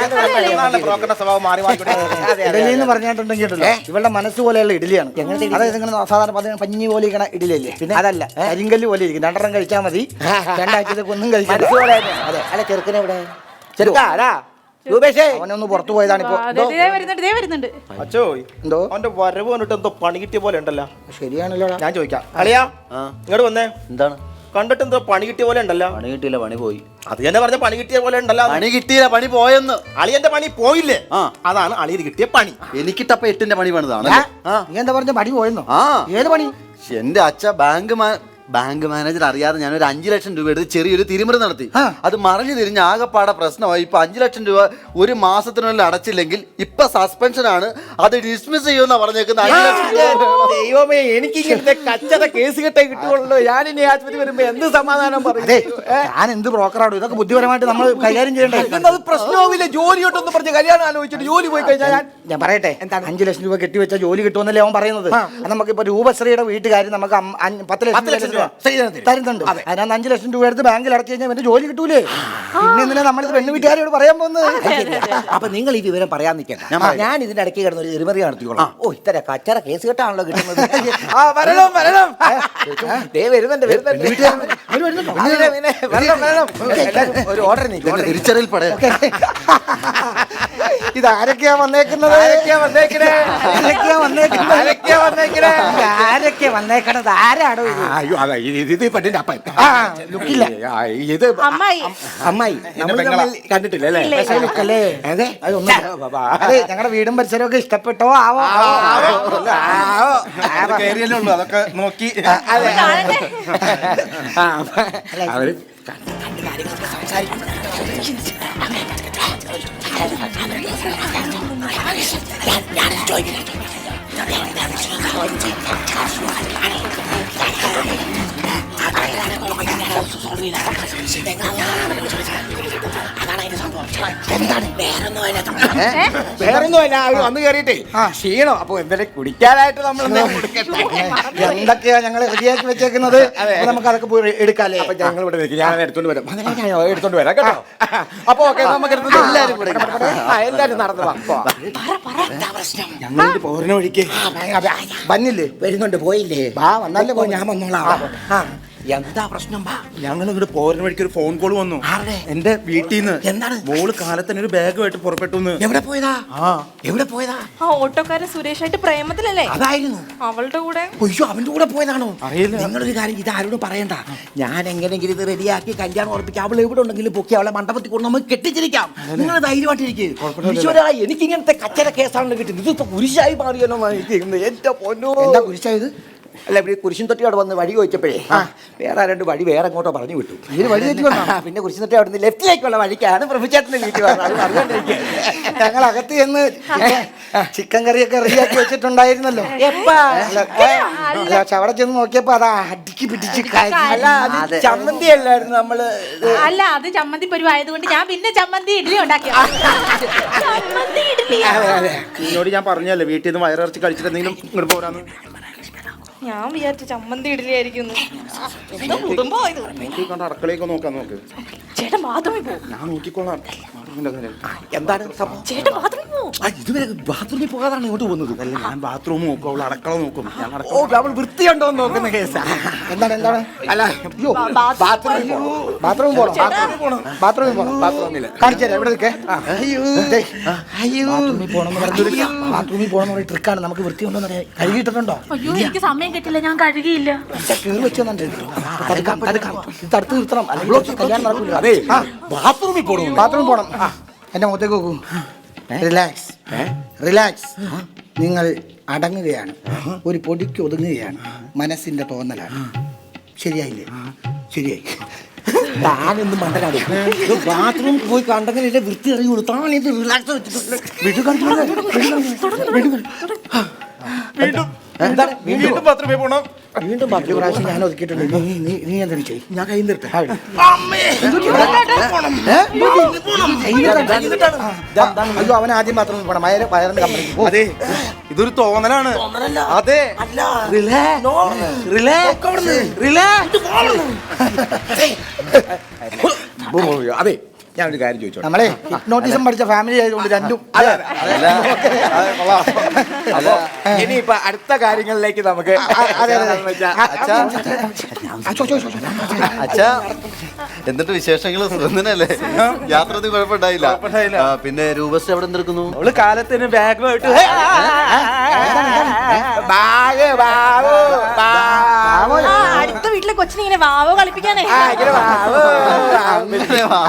ഇഡലി എന്ന് പറഞ്ഞിട്ടുണ്ടെങ്കിൽ ഇവളുടെ മനസ്സ് പോലെയുള്ള ഇഡലിയാണ്. അതായത് നിങ്ങൾ സാധാരണ പഞ്ഞി പോലെ ഇരിക്കണ ഇഡലിയല്ലേ? പിന്നെ അതല്ല, കരിങ്കല്ല് പോലെ ഇരിക്കും. 2 കഴിച്ചാൽ മതി, 2 ആഴ്ചത്തേക്ക് ഒന്നും കഴിക്കാൻ. അതെ. അല്ല, ചെറുക്കനെ എവിടെ? ചെറുക്കാ രൂപേഷേ, അവനൊന്ന് പുറത്തു പോയതാണിപ്പോ. വരുന്നുണ്ട്. അച്ചോ, എന്തോ അവന്റെ വരവ് വന്നിട്ട് എന്തോ പണി കിട്ടിയ പോലെ ഉണ്ടല്ലോ. ശരിയാണല്ലോ. ഞാൻ ചോദിക്കാം, അളിയാ ഇങ്ങോട്ട് വന്നേ. എന്താണ്? കണ്ടിട്ട് എന്തോ പണി കിട്ടിയ പോലെ ഉണ്ടല്ലോ. പണി കിട്ടിയില്ല, പണി പോയി. അത് തന്നെ പറഞ്ഞ പണി കിട്ടിയ പോലെ ഉണ്ടല്ലോ. പണി കിട്ടിയില്ല, പണി പോയെന്ന്. അളിയന്റെ പണി പോയില്ലേ? അതാണ് അളിയത് കിട്ടിയ പണി. എനിക്കിട്ടപ്പ 8ന്റെ പണി പണിതാണ്. നീ എന്താ പറഞ്ഞ പണി പോയെന്നോ? ഏത് പണി? എന്റെ അച്ഛ ബാങ്ക് മാനേജർ അറിയാതെ ഞാനൊരു 5 ലക്ഷം രൂപ എടുത്ത് ചെറിയൊരു തിരിമറി നടത്തി. അത് മറിഞ്ഞു തിരിഞ്ഞ് ആകെപ്പാടെ പ്രശ്നമായി. ഇപ്പൊ 5 ലക്ഷം രൂപ ഒരു മാസത്തിനുള്ളിൽ അടച്ചില്ലെങ്കിൽ ഇപ്പൊ സസ്പെൻഷൻ ആണ്. അത് ഡിസ്മിസ് ചെയ്യുമെന്നാ പറഞ്ഞേക്കുന്നത്. 5 ലക്ഷം. ദൈവമേ, എനിക്ക് ഇങ്ങനത്തെ കച്ചത കേസ് കെട്ടേ കിട്ടുള്ളൂ. ഞാൻ ഇനി ആശുപത്രി വരുമ്പോ എന്ത് സമാധാനം പറയും? ഞാൻ എന്ത് ബ്രോക്കറാണ്? ഇതൊക്കെ ബുദ്ധിപരമായിട്ട് നമ്മൾ കൈകാര്യം ചെയ്യണ്ടേ? അത് പ്രശ്നമാവില്ല. ജോലിയോട്ടൊന്ന് പറഞ്ഞ് കല്യാണം ആലോചിച്ചിട്ട് ജോലി പോയി കഴിഞ്ഞാൽ ഞാൻ പറയട്ടെ, 5 ലക്ഷം രൂപ കെട്ടിവെച്ച ജോലി കിട്ടുമെന്നല്ലേ അവൻ പറയുന്നത്. നമുക്കിപ്പോ രൂപശ്രീയുടെ വീട്ടുകാർ നമുക്ക് 10 ലക്ഷം തരുന്നുണ്ട്. അതിനകത്ത് 5 ലക്ഷം രൂപ എടുത്ത് ബാങ്കിൽ അടച്ചു കഴിഞ്ഞാൽ എന്റെ ജോലി കിട്ടൂലേ? പിന്നെ എന്തിനാ നമ്മളിത് പെണ്ണു വീട്ടുകാരോട് പറയാൻ പോകുന്നത്? അപ്പൊ നിങ്ങൾ ഈ വിവരം പറയാൻ നിൽക്കണ്ട. ഞാൻ ഇതിന്റെ ഇടയ്ക്ക് കിടന്ന ഒരു എറിമറി നടത്തിക്കോളാം. ഓ ഇത്ര കച്ചറ കേസ് കെട്ടാണല്ലോ കിട്ടുന്നത്. വരുന്നുണ്ട് ഒരു ഓർഡർ തിരിച്ചറിയിൽ പറയാം. ഇത് ആരൊക്കെയാ വന്നേക്കുന്നത്? ആരൊക്കെ വന്നേക്കണത്? ആരാടോ ഇത്? അയ്യോ അതെ ഇത് പറ്റിന്റെ അപ്പൻ. ലുക്കില്ല. ഇത് അമ്മായി അമ്മായി കണ്ടിട്ടില്ല അല്ലേ? അതെ ഞങ്ങളുടെ വീടും പരിസരമൊക്കെ ഇഷ്ടപ്പെട്ടോ? ആവോ കേറിയല്ലേ ഉള്ളൂ, അതൊക്കെ നോക്കി അവര് വേറൊന്നുമല്ല, അവര് വന്ന് കയറിയിട്ടേ ക്ഷീണം. അപ്പൊ എന്തെങ്കിലും കുടിക്കാനായിട്ട് നമ്മൾ എന്തൊക്കെയാ ഞങ്ങൾ റെഡിയാക്കി വെച്ചേക്കുന്നത്? നമുക്ക് അതൊക്കെ പോയി എടുക്കാല്ലേ? അപ്പൊ ഞങ്ങൾ ഇവിടെ നിൽക്കും. ഞാൻ എടുത്തോണ്ട് വരാം. എടുത്തോണ്ട് വരാം കേട്ടോ. അപ്പൊ ഓക്കെ, നമുക്ക് എല്ലാരും കൂടെ എല്ലാരും നടന്നു ഞങ്ങളുടെ പോരുന്ന വഴിക്ക് വന്നില്ലേ? വരുന്നുണ്ട്. പോയില്ലേ? വാ വന്നാലേ പോ. ഞാൻ വന്നോളാം. എന്താ പ്രശ്നം? ഞങ്ങൾ ഇങ്ങോട്ട് പോരുന്ന വഴിക്ക് ഒരു ഫോൺ കോൾ വന്നു എന്റെ വീട്ടിൽ നിന്ന്. എന്താണ്? മോള് കാലത്തന്നെ ഒരു ബാഗുമായിട്ട് പുറപ്പെട്ടു. എവിടെ പോയതാ? എവിടെ പോയതാ? ആ ഓട്ടോക്കാരൻ സുരേഷായിട്ട് പ്രേമത്തിലല്ലേ? അതായിരുന്നു. അവളുടെ കൂടെ. അയ്യോ അവന്റെ കൂടെ പോയതാണോ? അറിയില്ല. നിങ്ങളൊരു കാര്യം ഇത് ആരോടും പറയണ്ട. ഞാൻ എങ്ങനെയെങ്കിലും ഇത് റെഡിയാക്കി കല്യാണം ഉറപ്പിക്കാം. അവൾ എവിടെ ഉണ്ടെങ്കിലും പൊക്കി അവളെ മണ്ഡപത്തിൽ കൊണ്ട് നമുക്ക് കെട്ടിച്ചിരിക്കാം. നിങ്ങൾ ധൈര്യമായിട്ടിരിക്കും. എനിക്ക് ഇങ്ങനത്തെ കച്ചറ കേസാണല്ലോ കിട്ടുന്നത്. ഇതിപ്പോ കുരിശായി മാറിയല്ലോ. എന്റെ പൊന്നോ. എന്താ കുരിശായത്? അല്ല ഇവിടെ കുരിശും തൊട്ടി അവിടെ വന്ന് വഴി ചോദിച്ചപ്പോഴേ വേറെ 2 വഴി വേറെ എങ്ങോട്ടോ പറഞ്ഞു വിട്ടു. ഇതിന് വഴി തെറ്റി വന്നോ? പിന്നെ കുരിശും തൊട്ടി അവിടെ നിന്ന് ലെഫ്റ്റിലേക്കുള്ള വഴിക്കാണ് പ്രഭുചേട്ടന്റെ വീട്ടിൽ വന്നത്. ഞങ്ങൾ അകത്ത് ചെന്ന് ചിക്കൻ കറിയൊക്കെ റെഡിയാക്കി വെച്ചിട്ടുണ്ടായിരുന്നല്ലോ. പക്ഷെ അവിടെ ചെന്ന് നോക്കിയപ്പോ അതാ അടുക്കി പിടിച്ച് അല്ല അത് ചമ്മന്തി അല്ലായിരുന്നു നമ്മള്. അല്ല അത് ചമ്മന്തി പരിവായതുകൊണ്ട് ഞാൻ പിന്നെ ചമ്മന്തി ഇഡ്ഡലി ഉണ്ടാക്കി. ചമ്മന്തി ഇഡ്ഡലി എന്നോട് ഞാൻ പറഞ്ഞല്ലേ വീട്ടിൽ നിന്ന് വയറിറച്ചി കഴിച്ചിട്ട് എന്തെങ്കിലും ഇങ്ങോട്ട് പോരാന്ന്. ഞാൻ വിചാരിച്ചു ചമ്മന്തി ഇഡ്ഡലി ആയിരിക്കും. നോക്കി കണ്ട അടുക്കളയൊക്കെ നോക്കാൻ നോക്ക്. ചേട്ടൻ ബാത്റൂമിൽ പോകും. ഞാൻ നോക്കിക്കോളാം. എന്താണ് ചേട്ടൻ ബാത്റൂമിൽ പോകും. ഇതുവരെ ബാത്റൂമിൽ പോകാതാണ് ഇങ്ങോട്ട് പോകുന്നത്. അല്ല ഞാൻ ബാത്റൂം നോക്കും, അവൾ അടുക്കള നോക്കും. ഓ അവൾ വൃത്തിയുണ്ടോ എന്ന് നോക്കുന്ന കേസാ. എന്താണ് അല്ല ബാത്റൂമിൽ പോണം. ബാത്റൂമിൽ കാണിച്ചു തരാം. ഇവിടെ നിൽക്കേ. ബാത്റൂമിൽ പോകണമെന്ന് ട്രിക്കാണ്. നമുക്ക് വൃത്തി ഉണ്ടോ എന്ന് കഴുകിയിട്ടുണ്ടോ? അയ്യോ എനിക്ക് സമയം കിട്ടില്ല, ഞാൻ കഴുകിയില്ല. കീറി വെച്ചോന്നുണ്ട്. തടുത്ത് നിർത്തണം, അല്ലെങ്കിൽ കല്യാണം നടക്കില്ല. അതെ ബാത്റൂമിൽ പോകണം. ബാത്റൂമിൽ പോകണം. എന്റെ മുഖത്തേക്ക് നോക്കൂ. റിലാക്സ്. നിങ്ങൾ അടങ്ങുകയാണ്, ഒരു പൊടിക്ക് ഒതുങ്ങുകയാണ്. മനസ്സിന്റെ തോന്നലാണ്. ശരിയായില്ലേ? ശരിയായി. താനൊന്നും മണ്ടനാണ്. ബാത്റൂം പോയി കണ്ടെങ്കിൽ വൃത്തി അറിയുള്ളൂ. താനിത് റിലാക്സ് വീണ്ടും ബാത്റൂമിൽ പോകണം. വീണ്ടും ബാക്കി പ്രാവശ്യം ഞാൻ ഒതുക്കിയിട്ടുണ്ട്. നീ എന്തെങ്കിലും ചെയ്യും. ഞാൻ കൈ നിർത്തേ. അയ്യോ അവൻ ആദ്യം ബാത്റൂമിൽ പോകണം. വയറിന്റെ കമ്പനിക്ക്. അതെ ഇതൊരു തോന്നലാണ്. അതെ അതെ ഞാനൊരു കാര്യം ചോദിച്ചോ. നമ്മളെ ഹിപ്നോട്ടിസം പഠിച്ച ഫാമിലി ആയതുകൊണ്ട് രണ്ടും. ഇനിയിപ്പൊ അടുത്ത കാര്യങ്ങളിലേക്ക് നമുക്ക് അച്ഛാ എന്നിട്ട് വിശേഷങ്ങൾ സുഖന്നല്ലേ? യാത്ര ഒന്നും കുഴപ്പമുണ്ടായില്ല. പിന്നെ രൂപശ്രീ എവിടെ നിൽക്കുന്നു? അവള് കാലത്തിന് ബാഗുമായിട്ട് അടുത്ത വീട്ടിലെ കൊച്ചിനെ ഇങ്ങനെ വാവോ കളിപ്പിക്കാനേ.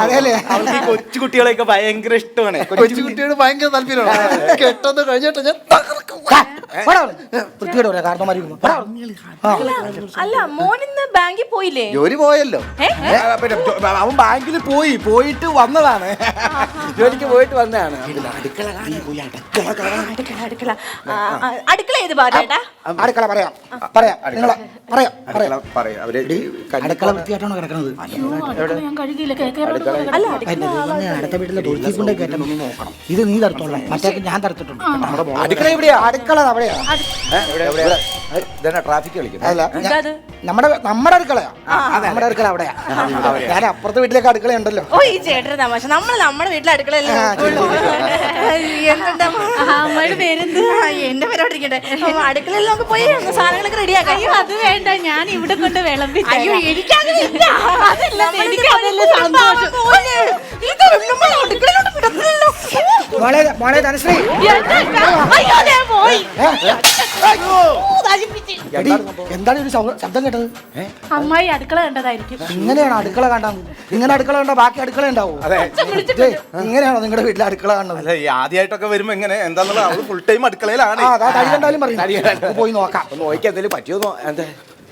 അതെല്ലേ? അവൾക്ക് ഈ കൊച്ചു കുട്ടികളെയൊക്കെ ഭയങ്കര ഇഷ്ടമാണ്. കൊച്ചുകുട്ടിയോട് ഭയങ്കര താല്പര്യമാണ്. കെട്ടൊന്ന് കഴിഞ്ഞിട്ട് ഞാൻ അല്ല മോനിന്ന് ബാങ്കിൽ പോയില്ലേ? ജോലി പോയല്ലോ. അവൻ ബാങ്കിൽ പോയിട്ട് വന്നതാണ്. ജോലിക്ക് പോയിട്ട് വന്നതാണ്. അടുക്കള ഏത് ഭാഗേട്ടാ? അടുക്കള പറയാം. അവര് അടുക്കള വൃത്തിയായിട്ടാണോ കിടക്കുന്നത്? അയ്യോ, അടുക്കള ഞാൻ കഴുകിയില്ല. അടുത്ത വീട്ടിലെ തൊഴിൽ കൊണ്ടേ കയറ്റണം. നോക്കണം. ഇത് നീ തരത്തോളാം, മറ്റേ ഞാൻ തരത്തിട്ടുണ്ട്. അടുക്കള എവിടെയാ? അടുക്കള അവിടെയാ. ട്രാഫിക് കളിക്കുന്നത്. അല്ല, നമ്മുടെ അടുക്കളയാ. നമ്മുടെ അടുക്കള അവിടെയാ. ഞാൻ അപ്പുറത്തെ വീട്ടിലേക്ക് അടുക്കള ഉണ്ടല്ലോ. ഓ, ഈ ചേട്ടന് തമാശ. നമ്മുടെ വീട്ടിലെ അടുക്കളയല്ലേ. അമ്മയുടെ പേരെന്ത്? എന്റെ പേരോട്ടിരിക്കട്ടെ. അടുക്കളയിൽ നമുക്ക് പോയി സാധനങ്ങളൊക്കെ റെഡിയാക്കാം. അയ്യോ, അത് വേണ്ട, ഞാൻ ഇവിടെ കൊണ്ട് വിളമ്പി. അയ്യോ, എനിക്കതില്ല. മോളെ ധനശ്രീ, എന്താണ് ഒരു ശബ്ദം കേട്ടത്? അമ്മായി അടുക്കള കണ്ടതായിരിക്കും. ഇങ്ങനെയാണോ അടുക്കള കാണാൻ? ഇങ്ങനെ അടുക്കള കണ്ടോ ബാക്കി അടുക്കള ഉണ്ടാവും? ഇങ്ങനെയാണോ നിങ്ങളുടെ വീട്ടിലെ അടുക്കള കാണുന്നത്? അല്ല, ഈ ആദ്യമായിട്ടൊക്കെ വരുമ്പോ എങ്ങനെ എന്താന്നുള്ള അവള് ഫുൾ ടൈം അടുക്കളയിലാണ്. തടി കണ്ടാലും പറയും, പോയി നോക്കാം. നോക്കി എന്തെങ്കിലും പറ്റിയോന്നോ? എന്താ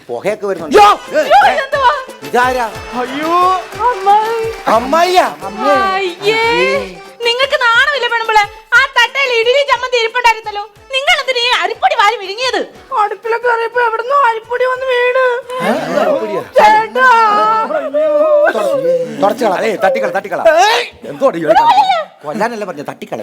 പുകയൊക്കെ വരുന്നുണ്ട്? ഇതാരാ? അയ്യോ, അമ്മായിയാ? നിങ്ങൾക്ക് നാണമില്ല പെണ്ണുമ്പളെ? ആ തട്ടയിൽ ഇഡലി ചമ്മന്തി ഇരിപ്പുണ്ടായിരുന്നല്ലോ, നിങ്ങൾ എന്തിനാ ഈ അരിപ്പൊടി വാരി വിഴുങ്ങിയത്? അടുപ്പിലൊക്കെ കയറിയപ്പോ എവിടുന്നോ അരിപ്പൊടി വന്ന് വീണ്. തട്ടിക്കള എന്തോ കൊല്ലാനല്ല പറഞ്ഞ തട്ടിക്കള.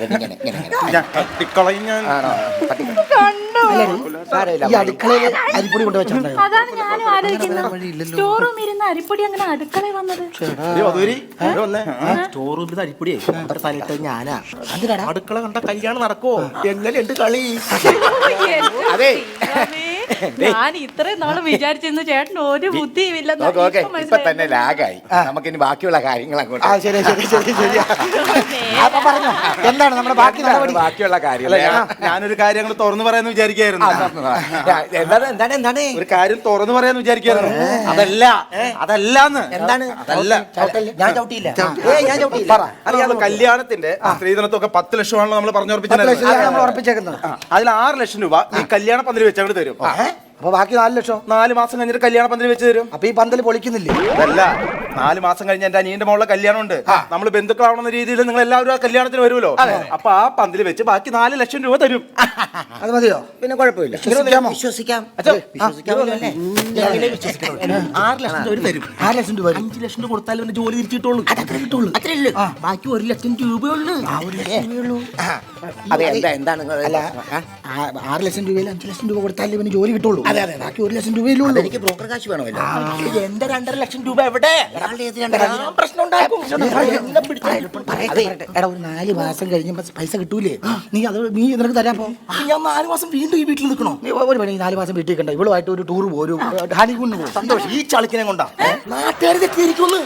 ഈ അടുക്കളയിൽ അരിപ്പൊടി കൊണ്ട് വെച്ചിട്ടുണ്ടായിരുന്നു. അതാണ് ഞാനും ആലോചിക്കുന്നത്. സ്റ്റോർ റൂമിൽ ഇരുന്ന അരിപ്പൊടി അങ്ങനെ അടുക്കളയിൽ വന്നത്. സ്റ്റോർ റൂമിൽ അരിപ്പൊടിയായി തലയിട്ട് ഞാനാ. അടുക്കള കണ്ട കല്യാണം നടക്കോ? എങ്ങനെയുണ്ട് കളി? അതെ, ഞാൻ ഇത്രയും നാള് വിചാരിച്ചിരുന്നു ചേട്ടൻ ഒരു ബുദ്ധിയുമില്ല. ഇപ്പൊ തന്നെ ലാഗായി. നമുക്കിനി ബാക്കിയുള്ള കാര്യങ്ങൾ അങ്ങോട്ട്. ശരി. പറഞ്ഞോ, എന്താണ് നമ്മുടെ ബാക്കിയുള്ള കാര്യം? ഞാനൊരു കാര്യം അങ്ങോട്ട് തുറന്നു പറയാന്ന് വിചാരിക്കായിരുന്നു. എന്താണ് ഒരു കാര്യം തുറന്നു പറയാന്ന് വിചാരിക്കായിരുന്നു. അതല്ലാന്ന്. എന്താണ്? ഞാൻ ചവിട്ടിയില്ല. അറിയാമോ, കല്യാണത്തിന്റെ സ്ത്രീധനത്തൊക്കെ 10 ലക്ഷമാണല്ലോ നമ്മൾ ഉറപ്പിച്ചേക്കുന്നത്. അതിൽ 6 ലക്ഷം രൂപ ഈ കല്യാണ പന്തൽ വെച്ച് അങ്ങോട്ട് തരും. അപ്പൊ ബാക്കി 4 ലക്ഷം 4 മാസം കഴിഞ്ഞിട്ട് കല്യാണ പന്തൽ വെച്ച് തരും. അപ്പൊ ഈ പന്തൽ പൊളിക്കുന്നില്ലേ? അതല്ല, 4 മാസം കഴിഞ്ഞ എന്റെ അനിയന്റെ മോളുടെ കല്യാണം ഉണ്ട്. നമ്മൾ ബന്ധുക്കളാവുന്ന രീതിയിൽ നിങ്ങൾ എല്ലാവരും ആ കല്യാണത്തിന് വരുമല്ലോ. അപ്പൊ ആ പന്തൽ വെച്ച് ബാക്കി 4 ലക്ഷം രൂപ തരും. അത് മതിയോ? പിന്നെ കുഴപ്പമില്ല. വിശ്വസിക്കാം. 6 ലക്ഷം രൂപ തരും. 6 ലക്ഷം രൂപ. 5 ലക്ഷം രൂപ കൊടുത്താലും എന്റെ ജോലി തിരിച്ചിട്ടുള്ളൂ. അത്രയല്ലേ? ബാക്കി 1 ലക്ഷം രൂപയുള്ളൂ. എന്താണ്? അല്ല, 6 ലക്ഷം രൂപയിൽ 5 ലക്ഷം രൂപ കൊടുത്താലേ ഇവന് ജോലി കിട്ടുള്ളൂ. ബാക്കി 1 ലക്ഷം രൂപയിലുള്ളൂ. എനിക്ക് ബ്രോക്കർ കാശ് വേണമല്ലോ. എന്റെ 2.5 ലക്ഷം രൂപ എവിടെ? പ്രശ്നം ഉണ്ടാക്കും. എടാ, ഒരു 4 മാസം കഴിഞ്ഞ പൈസ കിട്ടൂലേ? നീ നിനക്ക് തരാൻ പോ. ഞാൻ 4 മാസം വീണ്ടും ഈ വീട്ടിൽ നിൽക്കണോ? നീ ഒരു പണി 4 മാസം വീട്ടിൽ കണ്ട ഇവളുമായിട്ട് ഒരു ടൂർ പോകും, ഒരു ഹണിമൂണിന് പോകും. സന്തോഷം. ഈ ചളിക്കിനെ കൊണ്ടാ നാട്ടുകാർ തെറ്റിയിരിക്കുന്നു.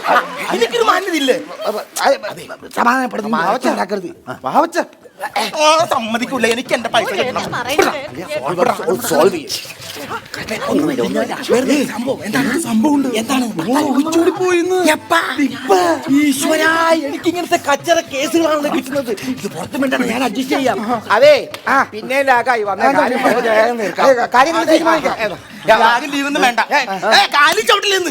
എനിക്കൊരു മാന്യതയില്ലേ? സമാധാനപ്പെടുന്നു. സമ്മതിക്കൂല. എനിക്ക് എന്റെ പൈസ കിട്ടണം. എനിക്ക് ഇങ്ങനത്തെ കച്ചറ കേസുകളാണ് കിട്ടുന്നത്. ഇത് പുറത്തു വേണ്ടാണ്, ഞാൻ അഡ്ജസ്റ്റ് ചെയ്യാം. അതെ, പിന്നെ ലാഗായി വന്ന കാര്യങ്ങൾ തീരുമാനിക്കാം. ലീവൊന്നും വേണ്ട. കാലി ചവിട്ടില്ലെന്ന്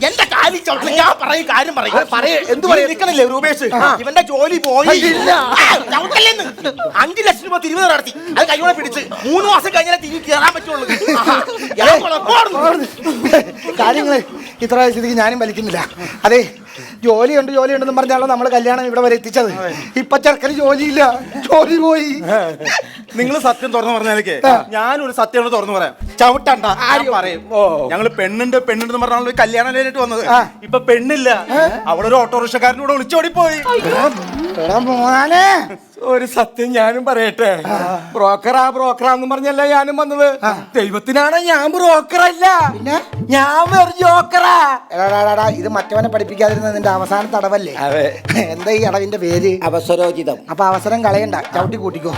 എന്റെ കാലി ചവിട്ടില്ല. ഞാൻ പറയും കാര്യം പറയും. എന്ത് പറയും? നിൽക്കണില്ലേ രൂപേഷ്? ഇവന്റെ ജോലി പോയി. 5 ലക്ഷം രൂപ തിരുവനന്തപുരം നടത്തി. അത് കൈയോടെ പിടിച്ച് 3 മാസം കഴിഞ്ഞാൽ തിരികെ കയറാൻ പറ്റുള്ളൂ. കാര്യങ്ങള് ഇത്ര സ്ഥിതിക്ക് ഞാനും വലിക്കുന്നില്ല. അതെ, ജോലിയുണ്ടെന്ന് പറഞ്ഞാണല്ലോ നമ്മൾ കല്യാണം ഇവിടെ വരെ എത്തിച്ചത്. ഇപ്പൊ ചെറുക്കന് ജോലിയില്ല, ജോലി പോയി. നിങ്ങൾ സത്യം തുറന്നു പറഞ്ഞാലേ ഞാനൊരു സത്യം തുറന്നു പറയാം. ചവിട്ടണ്ട പറയും. ഞങ്ങള് പെണ്ണുണ്ട് പറഞ്ഞാൽ കല്യാണം കഴിഞ്ഞിട്ട് വന്നത്. ഇപ്പൊ പെണ്ണില്ല, അവളൊരു ഓട്ടോറിക്ഷക്കാരനൂടെ ഒളിച്ചോടിപ്പോയി. ഒരു സത്യം ഞാനും പറയട്ടെ. ബ്രോക്കറാന്ന് പറഞ്ഞല്ല ഞാനും വന്നത്. ദൈവത്തിനാണ് ഞാൻ ബ്രോക്കറല്ല, പിന്നെ ഞാൻ വെറും ജോക്കറാ. ഇത് മറ്റവനെ പഠിപ്പിക്കാതിരുന്ന നിന്റെ അവസാന തടവല്ലേ? എന്താ ഈ അടവിന്റെ പേര്? അവസരോചിതം. അപ്പൊ അവസരം കളയണ്ട, ചവിട്ടി കൂട്ടിക്കോ.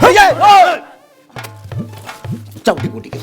ചവിട്ടി കൂട്ടിക്കോ.